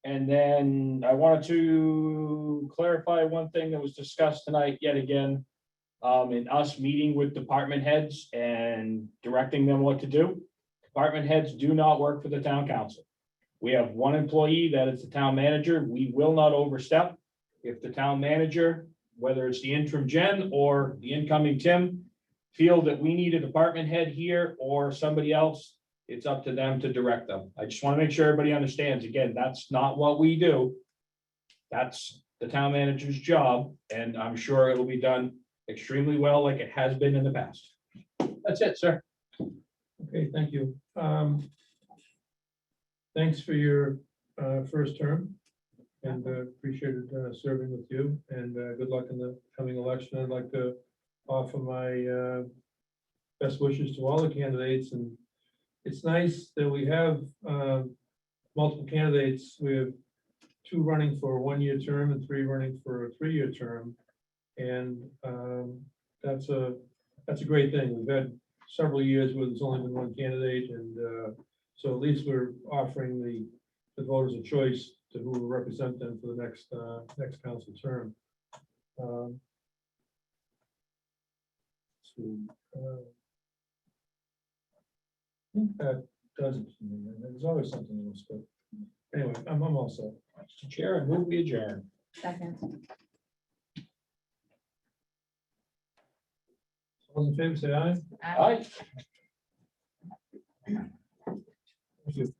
[SPEAKER 2] And then I wanted to clarify one thing that was discussed tonight yet again. In us meeting with department heads and directing them what to do. Department heads do not work for the town council. We have one employee that is the town manager. We will not overstep. If the town manager, whether it's the interim Jen or the incoming Tim, feel that we need a department head here or somebody else, it's up to them to direct them. I just want to make sure everybody understands, again, that's not what we do. That's the town manager's job, and I'm sure it'll be done extremely well like it has been in the past. That's it, sir.
[SPEAKER 17] Okay, thank you. Thanks for your first term, and appreciated serving with you, and good luck in the coming election. I'd like to offer my best wishes to all the candidates, and it's nice that we have multiple candidates. We have 2 running for a 1-year term and 3 running for a 3-year term. And that's a great thing. We've had several years where there's only been 1 candidate, and so at least we're offering the voters a choice to who will represent them for the next council term. I think that does it for me. There's always something else, but anyway, I'm all set.
[SPEAKER 2] Mr. Chair, I move we adjourn.
[SPEAKER 5] Second.
[SPEAKER 17] All in favor, say aye.
[SPEAKER 2] Aye.
[SPEAKER 17] Thank you.